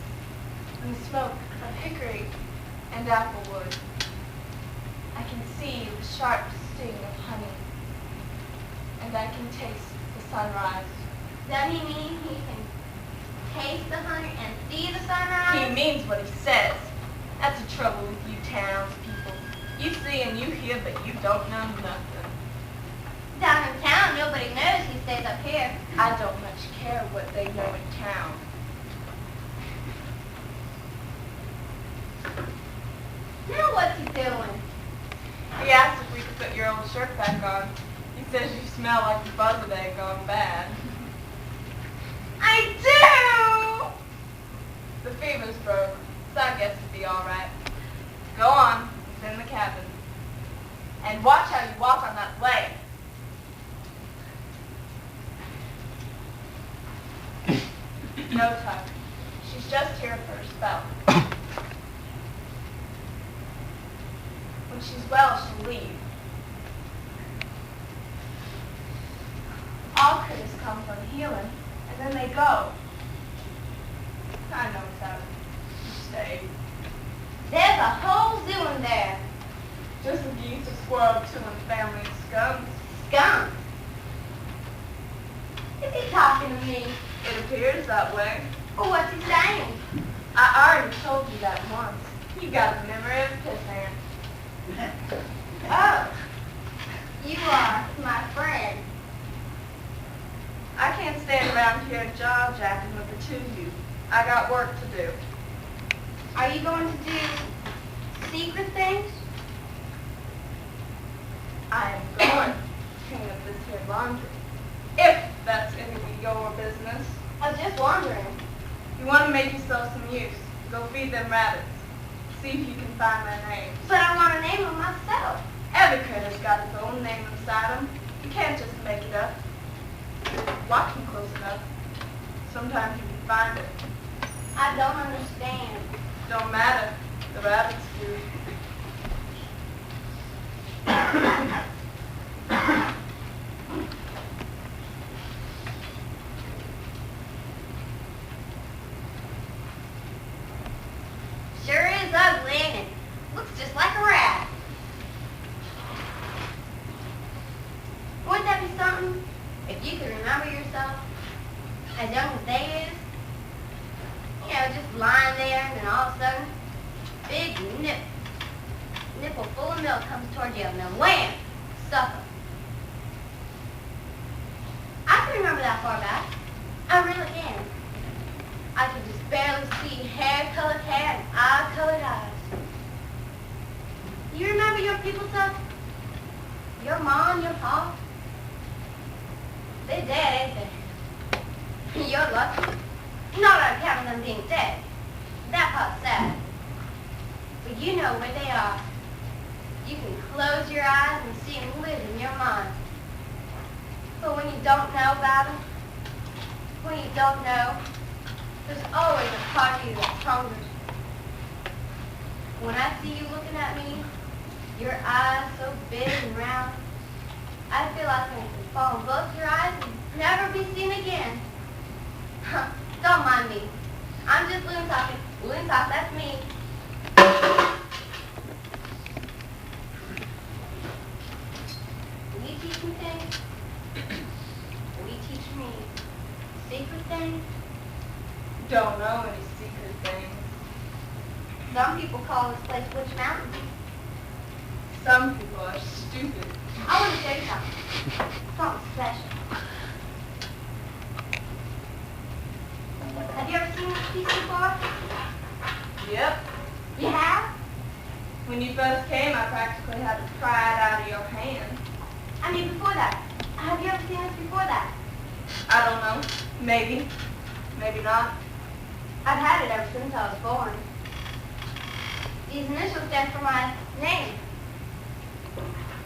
in the smoke of hickory and applewood. I can see the sharp sting of honey, and I can taste the sunrise. Does he mean he can taste the honey and see the sunrise? He means what he says. That's the trouble with you townspeople. You see and you hear, but you don't know nothing. Down in town, nobody knows he stays up here. I don't much care what they know in town. Now what's he doing? He asked if we could put your old shirt back on. He says you smell like a buzzard egg gone bad. I do! The fever's broke, so I guess it'll be all right. Go on, it's in the cabin. And watch how you walk on that leg. No, Tuck. She's just here for a spell. When she's well, she'll leave. All critters come from healing, and then they go. I know it's out. You stay. There's a whole zoo in there. Just a geese, a squirrel, two, and a family of skunks. Skunk. Is he talking to me? It appears that way. Well, what's he saying? I already told you that once. You got a memory of a piss ant. Oh, you are my friend. I can't stand around here jaw jacking with the two of you. I got work to do. Are you going to do secret things? I am going to clean up this here laundry. If that's any of your business. I was just wondering. You want to make yourself some use. Go feed them rabbits. See if you can find their names. But I want to name them myself. Every critter's got its own name inside them. You can't just make it up. Watch them close enough. Sometimes you can find it. I don't understand. Don't matter. The rabbits do. Sure is ugly, ain't it? Looks just like a rat. Wouldn't that be something if you could remember yourself as young as they is? You know, just lying there and then all of a sudden, big nipple full of milk comes toward you and then wham, sucker. I can remember that far back. I really can. I could just barely see hair-colored hair and eye-colored eyes. You remember your people, son? Your ma and your pa? They're dead, ain't they? You're lucky. Not on account of them being dead. That part's sad. But you know where they are. You can close your eyes and see them live in your mind. But when you don't know about them, when you don't know, there's always a part of you that's hungry. When I see you looking at me, your eyes so big and round, I feel like I can fall in both your eyes and never be seen again. Don't mind me. I'm just loon talking. Loon talk, that's me. Will you teach me things? Will you teach me secret things? Don't know any secret things. Some people call this place Witch Mountain. Some people are stupid. I want to show you something. Something special. Have you ever seen this piece before? Yep. You have? When you first came, I practically had to pry it out of your hand. I mean, before that. Have you ever seen this before that? I don't know. Maybe. Maybe not. I've had it ever since I was born. These initials stand for my name.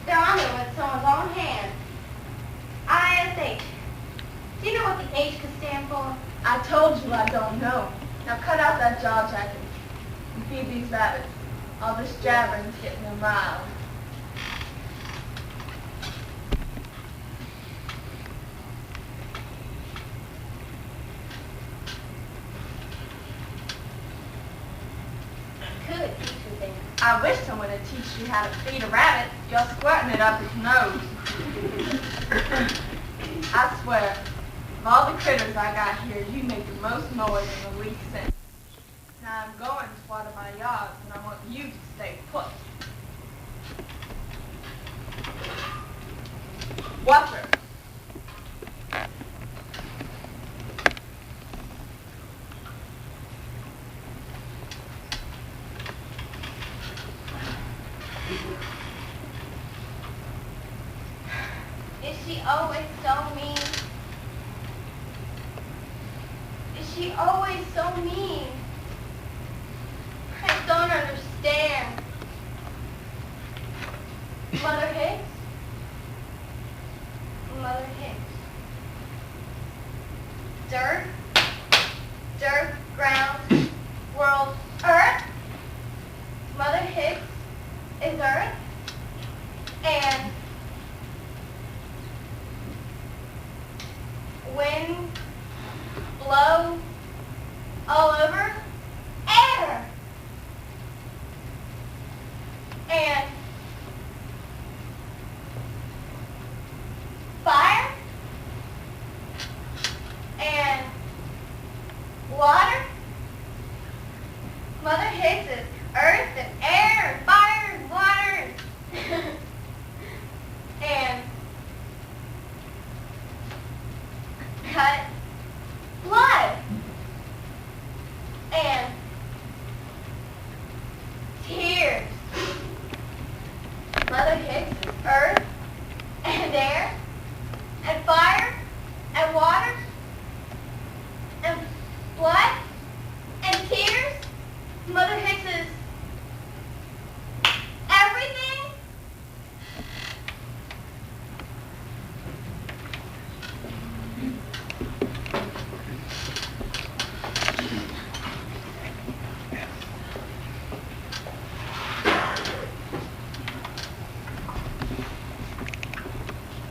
They're on there with someone's own hand. ISH. Do you know what the H could stand for? I told you I don't know. Now cut out that jaw jacking and feed these rabbits. All this jabbering's getting them riled. Could teach me things. I wish someone would teach you how to feed a rabbit. You're squirting it up his nose. I swear, of all the critters I got here, you make the most noise and the least sense. Now I'm going to water my yards, and I want you to stay put. Watch her. Is she always so mean? Is she always so mean? I don't understand. Mother Hicks? Mother Hicks. Dirt? Dirt, ground, world, earth? Mother Hicks is earth? And wind, blow, all over, air. And fire. And water. Mother Hicks is earth and air and fire and water and blood and tears. Mother Hicks is everything.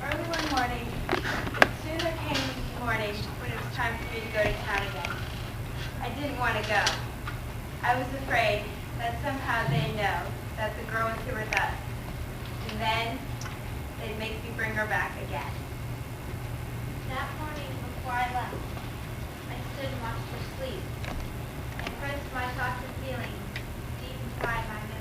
Early one morning, soon there came the morning when it was time for me to go to town again. I didn't want to go. I was afraid that somehow they'd know that the girl was here with us. And then they'd make me bring her back again. That morning before I left, I stood and watched her sleep. I pressed my thoughts and feelings deep inside my memory.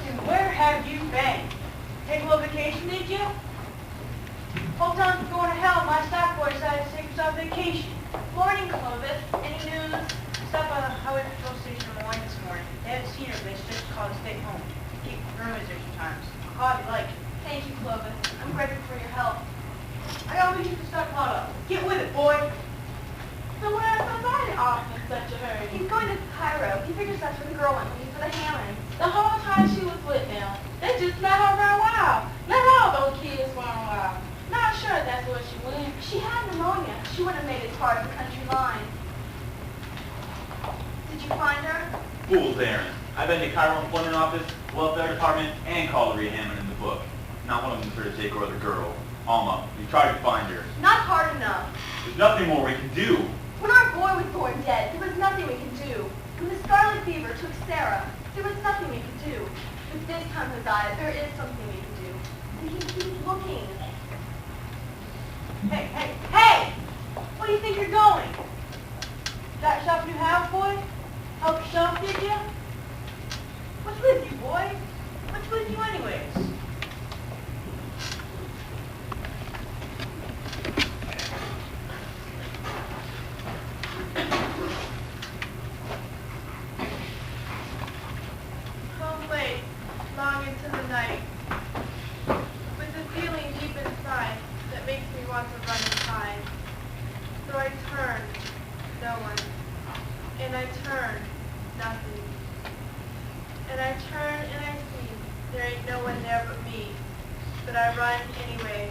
And where have you been? Take a little vacation, did you? Whole town's going to hell. My stock boy decided to take us on vacation. Morning, Clovis. Any news? Stop by the highway patrol station in the line this morning. They haven't seen her, but she just called to stay home. Keep rumors there sometimes. I'll call if you like. Thank you, Clovis. I'm grateful for your help. I gotta leave you to start caught up. Get with it, boy. So where's somebody off in such a hurry? He's going to Cairo. He figures that's where the girl went looking for the Hammonds. The whole time she was with them, they just let her run wild. Let all those kids run wild. Not sure that's where she went. She had pneumonia. She wouldn't have made it as far as the country line. Did you find her? Fools, Aaron. I've been to Cairo Employment Office, Welfare Department, and called Maria Hammond in the book. Not one of them's here to take her other girl. Alma, we tried to find her. Not hard enough. There's nothing more we can do. When our boy was born dead, there was nothing we could do. When the scarlet fever took Sarah, there was nothing we could do. But this time, Hosea, there is something we can do. And he keeps looking. Hey, hey, hey! Where do you think you're going? Got yourself a new house, boy? Help yourself, did you? What's with you, boy? What's with you anyways? Home late, long into the night, with a feeling deep inside that makes me want to run and hide. So I turn, no one, and I turn, nothing. And I turn and I see there ain't no one there but me, but I run anyway.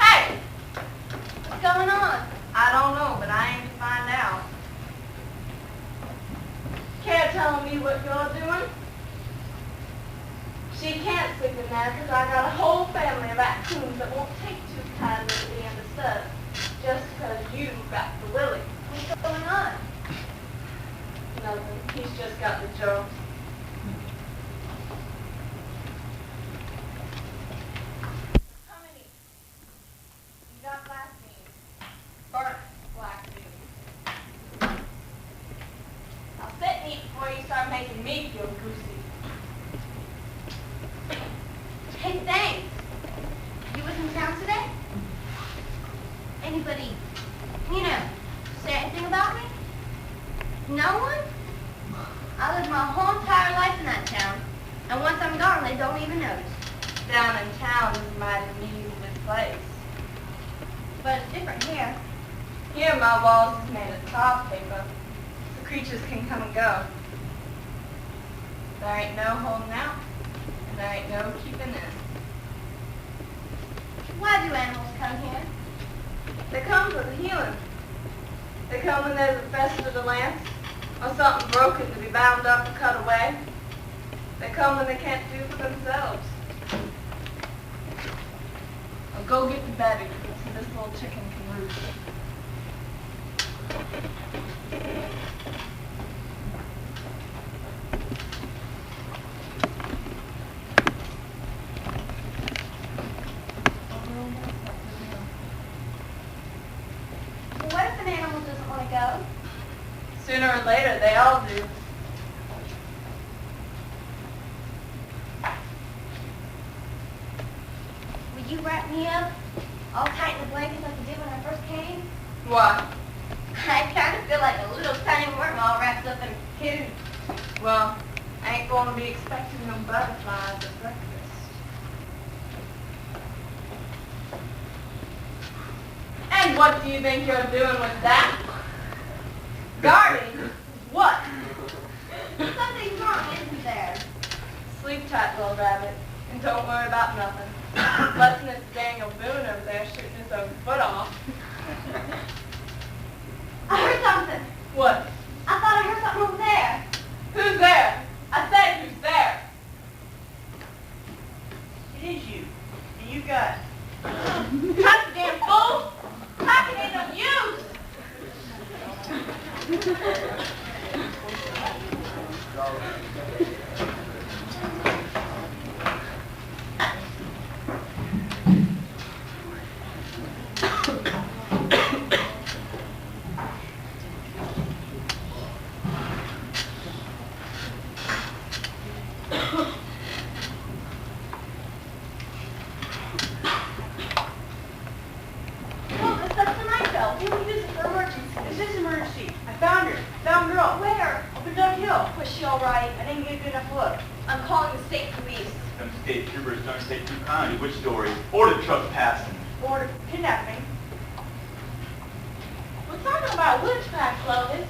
Hey! What's going on? I don't know, but I aim to find out. Care telling me what you're doing? She can't sleep in there because I got a whole family of raccoons that won't take too kindly to being disturbed just because you got the willy. What's going on? Nothing. He's just got the jokes. How many? You got black beans. Burnt black beans. I'll sit and eat for way you start making me feel goosey. Hey, thanks. You was in town today? Anybody, say anything about me? No one? I lived my whole entire life in that town, and once I'm gone, they don't even notice. Down in town is a mighty amusing place. But it's different here. Here my walls is made of tar paper, so creatures can come and go. There ain't no holding out, and there ain't no keeping in. Why do animals come here? They come for the healing. They come when there's a fest of the lance, or something broken to be bound up and cut away. They come when they can't do for themselves. Now go get to bed so this little chicken can roost. What if an animal doesn't want to go? Sooner or later, they all do. Would you wrap me up all tight in the blankets like you did when I first came? Why? I kind of feel like a little tiny worm all wrapped up in a cocoon. Well, I ain't going to be expecting no butterflies at breakfast. And what do you think you're doing with that? Guarding? What? Something's wrong, isn't there? Sleep tight, little rabbit, and don't worry about nothing. Less than this Daniel Boone over there shooting his own foot off. I heard something. What? I thought I heard something over there. Who's there? I said who's there? It is you. And you got Cut the damn fool! How can they no use? Look, that's the night bell. We will use it for emergency. Is this emergency? I found her. Found girl. Where? Up in Dug Hill. Was she all right? I didn't get a good enough look. I'm calling the state police. Them state troopers don't stay too kind to which stories or the truck passing. Or kidnapping. We're talking about witchcraft, Clovis.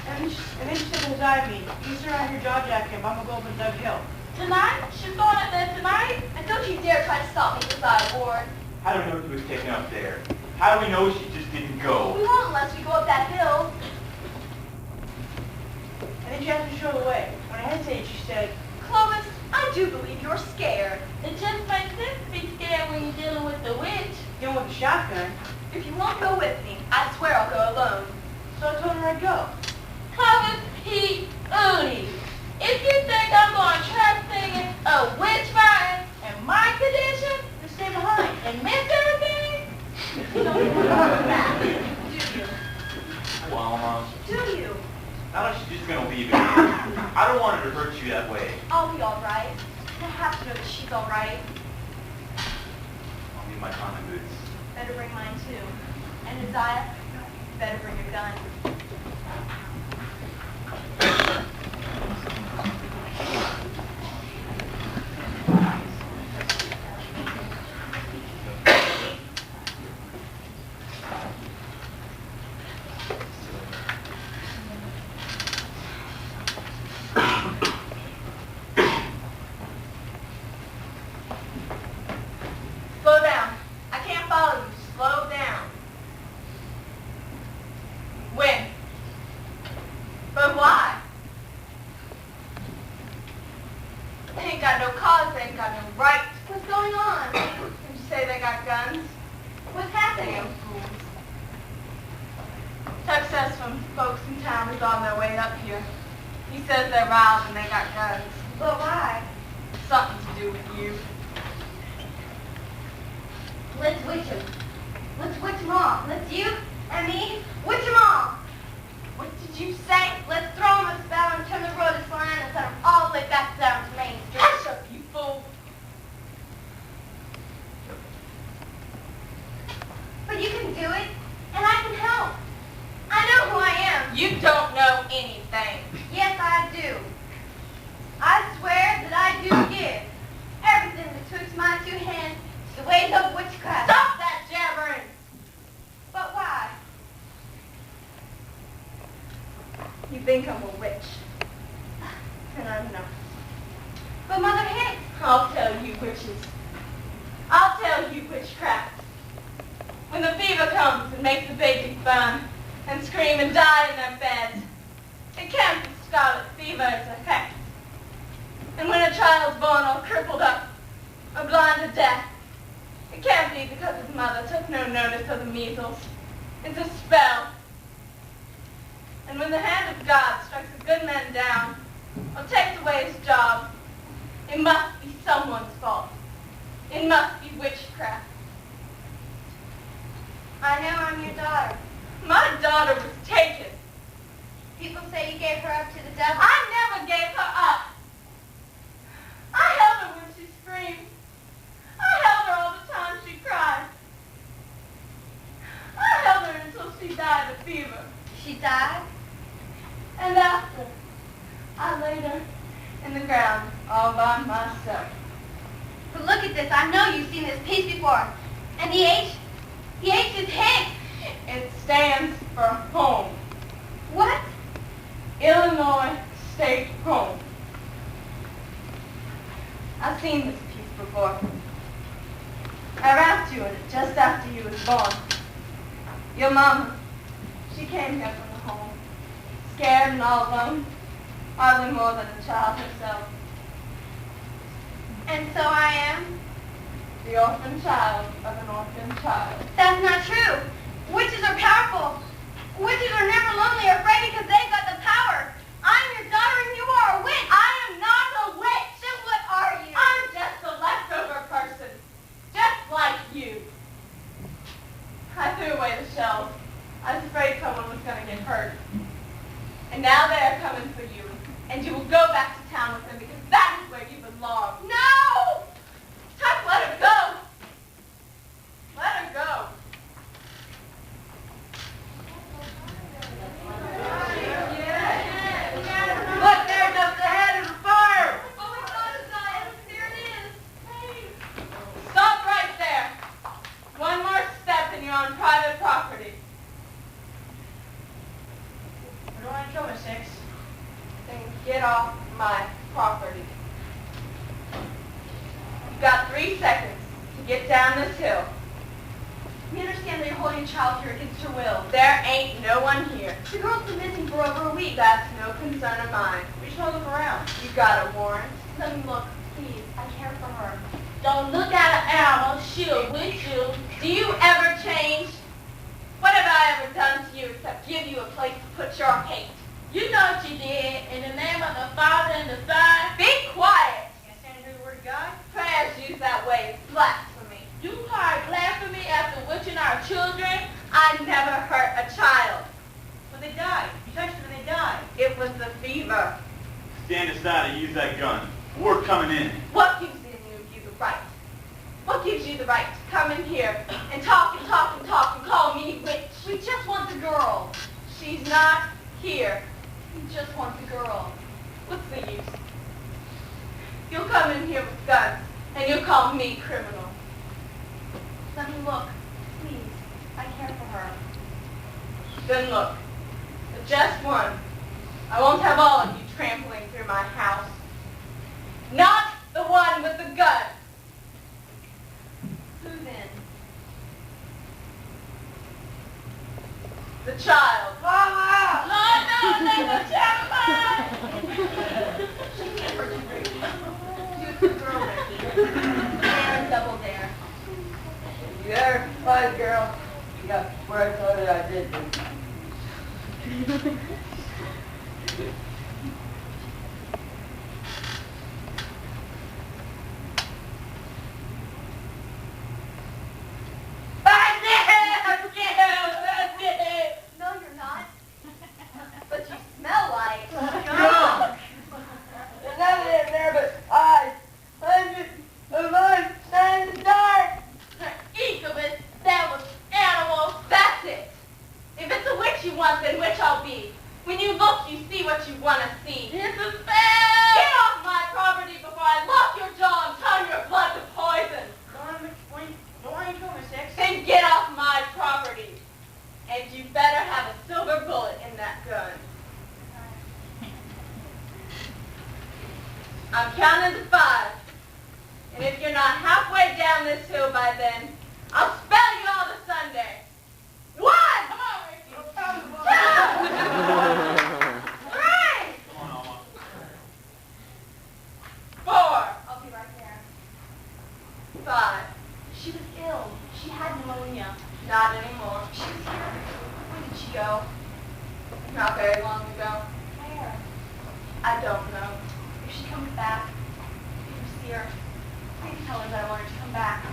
And then she said, "Hosea me. You sit around here jaw jacking him. I'm going to go up in Dug Hill." Tonight? She's going up there tonight? And don't you dare try to stop me, Josiah Ward. How do we know she was taken up there? How do we know she just didn't We go? won't unless we go up that hill. And then she asked me to show the way. When I hesitated, she said, Clovis, I do believe you're scared. It just makes sense to be scared when you're dealing with the witch. "Dealing with a shotgun." If you won't go with me, I swear I'll go alone. So I told her I'd go. Clovis P. Uni. If you think I'm going to try singing a witch fire in my condition Then stay behind. and miss everything, You don't even know that, do you? Well, almost. Do you? How about she's just gonna leave it? I don't want her to hurt you that way. I'll be all right. I have to know that she's all right. I'll need my common boots. Better bring mine too. And Isaiah, you better bring your gun. slow down. I can't follow you. Slow down. When? But why? They ain't got no cause, they ain't got no right. What's going on? Did you say they got guns? What's happening? Damn fools. Tuck says from folks in town who's on their way up here. He says they're riled and they got guns. But why? Something to do with you. Let's witch him. Let's witch him all. Let's you and me witch him all. What did you say? Let's throw him a spell and turn the road ways of witchcraft. Stop that jabbering! But why? You think I'm a witch. And I'm not. But Mother Hicks, I'll tell you witches. I'll tell you witchcraft. When the fever comes and makes the babies burn and scream and die in their beds, it can't be scarlet fever, it's a hex. And when a child's born all crippled up or blind to death, it can't be because his mother took no notice of the measles. It's a spell. And when the hand of God strikes a good man down or takes away his job, it must be someone's fault. It must be witchcraft. I know I'm your daughter. My daughter was taken. People say you gave her up to the devil. I never gave her up. I held her when she screamed. I held her all the time she cried. I held her until she died of fever. She died? And after, I laid her in the ground all by myself. But look at this. I know you've seen this piece before. And the H is Hicks. It stands for home. What? Illinois State Home. I've seen this piece before. I wrapped you in it just after you was born. Your mama, she came here from the home, scared and all alone, hardly more than a child herself. And so I am? The orphan child of an orphan child. That's not true. Witches are powerful. Witches are never lonely or afraid because they've got the power. I'm your daughter and you are a witch. I am not a witch. Then what are you? I'm just a leftover person, just like you. I threw away the shells. I was afraid someone was going to get hurt. And now they are coming for you, and you will go back to town with them because that is where you belong. No! Tuck, let her go. Let her go. Look, there goes the head of the fire. Oh my God, Zion, there it is. Stop right there. One more step and you're on private property. I don't want to kill Miss Hicks. Then get off my property. You've got 3 seconds to get down this hill. We understand that you're holding a child here against her will. There ain't no one here. The girl's been missing for over a week. That's no concern of mine. We just want to look around. You got a warrant? Let me look, please. I care for her. Don't look at an animal. She'll with you. Do you ever change? What have I ever done to you except give you a place to put your hate? You know what you did. In the name of the Father and the Son. Be quiet. Can't stand to hear the word of God. Prayers used that way. It's blasphemy. You call it blasphemy after witching our children? I never hurt a child. But they died. You touched them and they died. It was the fever. Stand aside and use that gun. We're coming in. What gives you the right? What gives you the right to come in here and talk and talk and talk and call me witch? We just want the girl. She's not here. We just want the girl. What's the use? You'll come in here with guns and you'll call me criminal. Let me look. Please. I care for her. Then look, but just one. I won't have all of you trampling through my house. Not the one with the gun. Who then? The child. Mama! No, never She can't hurt you very much. She's the girl Ricky. Dare and double dare. You ever find a girl? You got where I told her I did. No, you're not. But you smell like. No! There's nothing in there but eyes. Hundreds of eyes stand in the dark. Incubus, devils, animals, that's it. If it's a witch you want, then witch I'll be. When you look, you see what you want to see. I'm counting to 5. And if you're not halfway down this hill by then, I'll spell you all to Sunday. 1! Come on, Ricky. 2! 3! Come on, Alma. 4! I'll be right there. 5. She was ill. She had pneumonia. Not anymore. She was here. When did she go? Not very long ago. Where? I don't know. If she comes back, if you see her, please tell her that I want her to come back.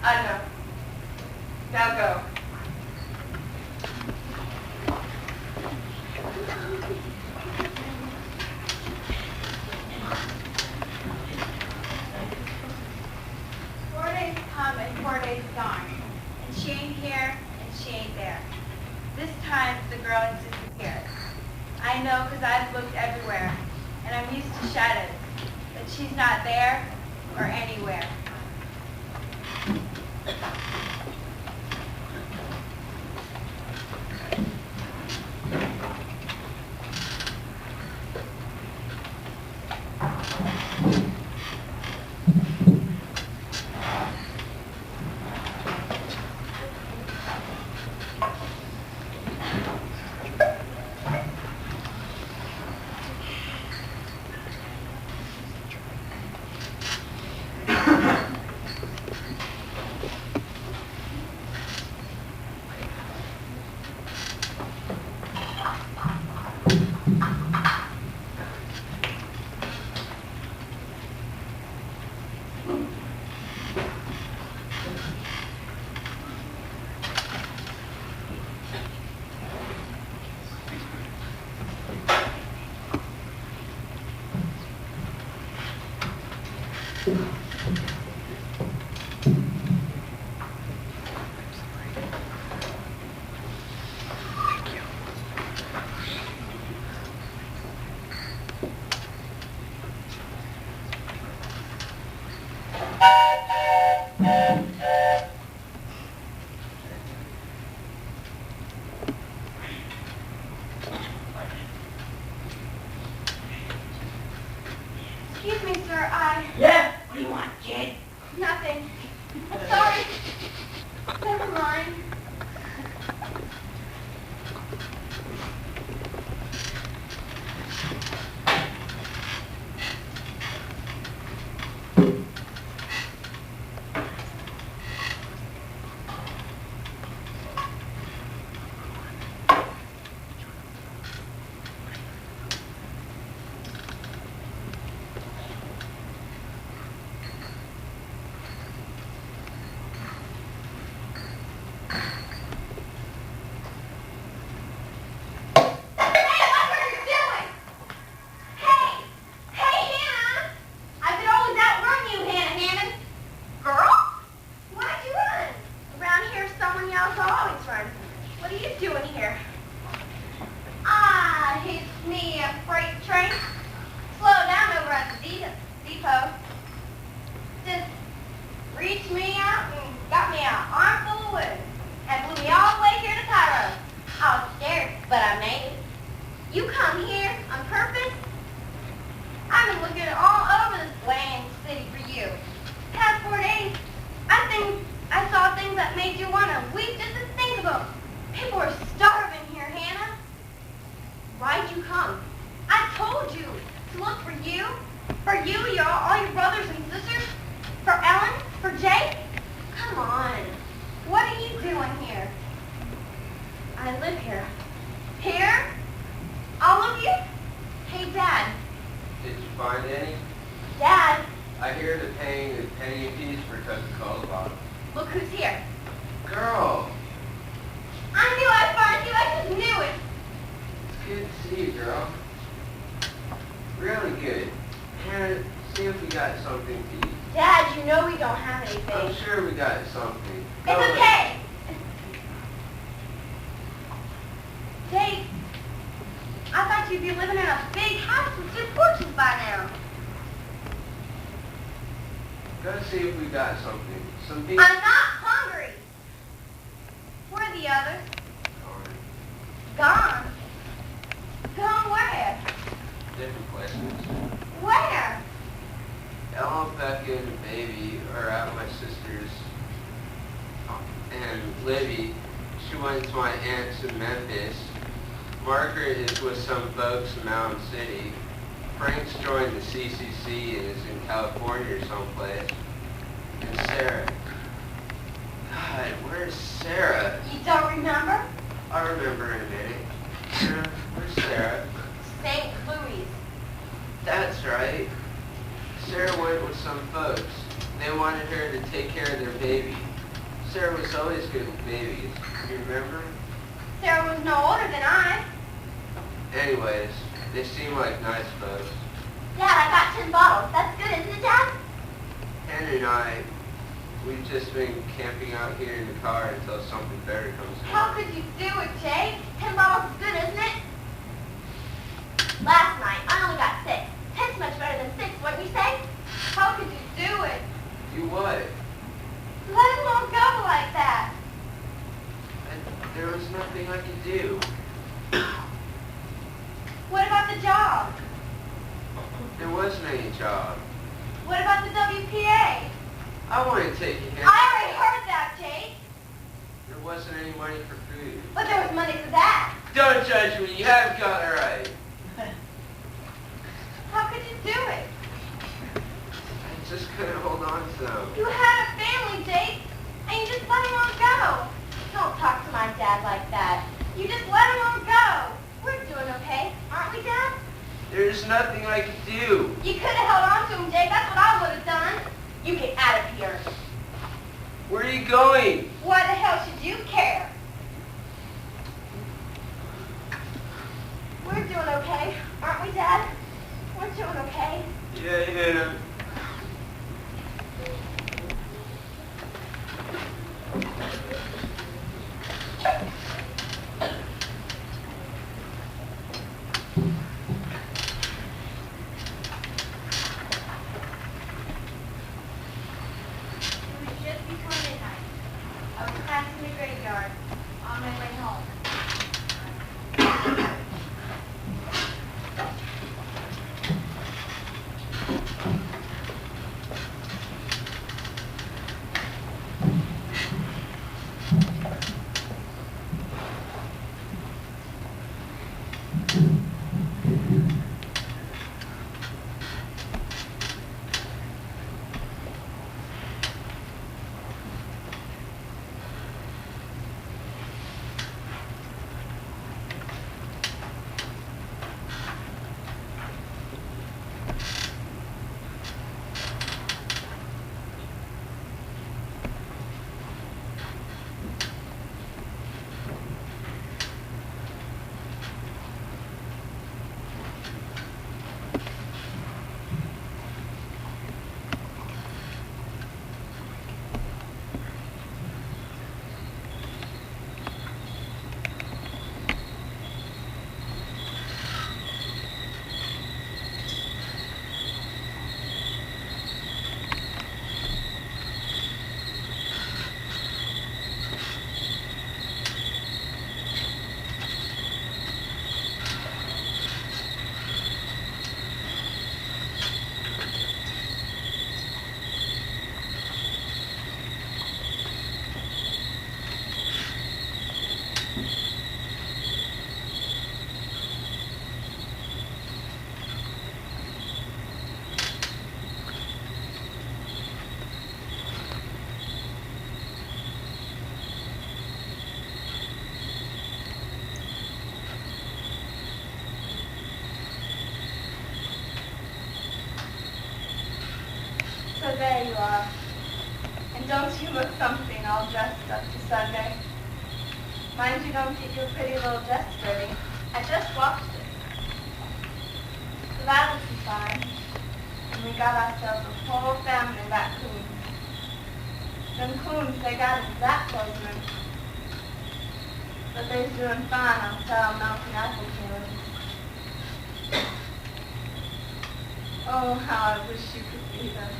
I know. Now go. Four days come and 4 days gone. And she ain't here and she ain't there. This time the girl has disappeared. I know because I've looked everywhere and I'm used to shadows. But she's not there or anywhere. Excuse me, sir, Yeah? What do you want, kid? Nothing. I'm sorry. Never mind. different places. Where? Ella, Becca, and Baby are at my sister's. And Libby, she went to my aunt's in Memphis. Margaret is with some folks in Mountain City. Frank's joined the CCC and is in California or someplace. And Sarah. God, where's Sarah? You don't remember? I remember in a minute. Sarah, where's Sarah? St. Louis. That's right. Sarah went with some folks. They wanted her to take care of their baby. Sarah was always good with babies. You remember? Sarah was no older than I. Anyways, they seem like nice folks. Dad, I got 10 bottles. That's good, isn't it, Dad? Henry and I, we've just been camping out here in the car until something better comes How along. could you do it, Jake? 10 bottles is good, isn't it? Last night, I only got 6. 10's much better than 6, wouldn't you say? How could you do it? You what? Let him all go like that. There was nothing I could do. What about the job? There wasn't any job. What about the WPA? I wanted to take a hit. I already heard that, Jake. There wasn't any money for food. But there was money for that. Don't judge me. You haven't got it right. How could you do it? I just couldn't hold on to them. You had a family, Jake, and you just let them all go. Don't talk to my dad like that. You just let them all go. We're doing okay, aren't we, Dad? There's nothing I could do. You could have held on to him, Jake. That's what I would have done. You get out of here. Where are you going? Why the hell should you care? We're doing okay, aren't we, Dad? We're doing okay. Yeah. It was just before midnight. I was passing the graveyard on my way home. So there you are. And don't you look something all dressed up to Sunday? Mind you don't get your pretty little dress dirty. I just washed it. So that was fine. And we got ourselves a whole family of raccoons. Them coons, they got into that poisoning. But they's doing fine on sour mountain apple peelings. Oh, how I wish you could be them.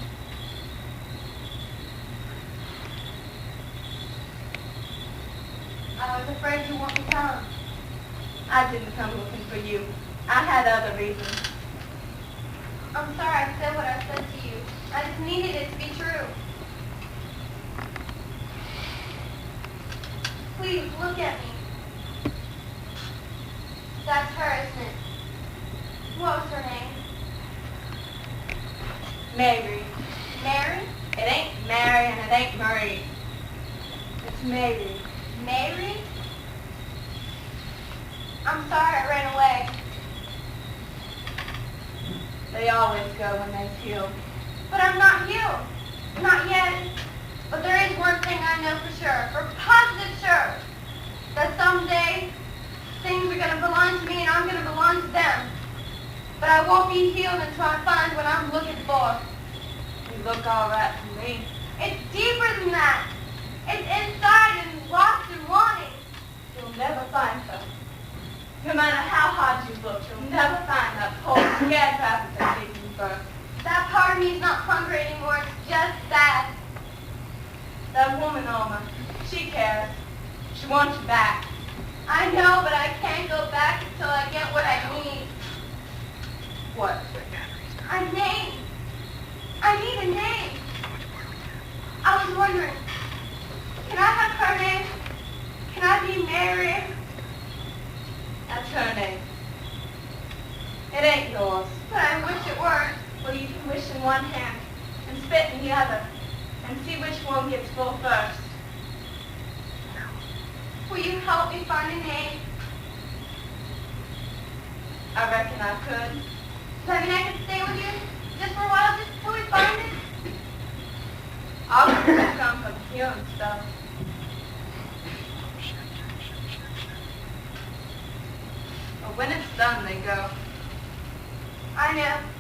I was afraid you wouldn't come. I didn't come looking for you. I had other reasons. I'm sorry I said what I said to you. I just needed it to be true. Please, look at me. That's her, isn't it? What was her name? Mary. Mary? It ain't Mary and it ain't Marie. It's Mary. Mary? I'm sorry I ran away. They always go when they're healed. But I'm not healed. Not yet. But there is one thing I know for sure, for positive sure, that someday things are going to belong to me and I'm going to belong to them. But I won't be healed until I find what I'm looking for. You look all right to me. It's deeper than that. It's inside and lost and wanting. You'll never find her. No matter how hard you look, you'll never find that poor, scared rabbit that gave you birth. That part of me is not hungry anymore. It's just sad. That woman, Alma, she cares. She wants you back. I know, but I can't go back until I get what I need. What? A name. I need a name. I was wondering, can I have her name? Can I be Mary? That's her name. It ain't yours. But I wish it were. Well, you can wish in one hand and spit in the other and see which one gets full first. Will you help me find a name? I reckon I could. Does that mean I can stay with you? Just for a while, just until we find it? I'll come from healing stuff. But when it's done, they go. I know.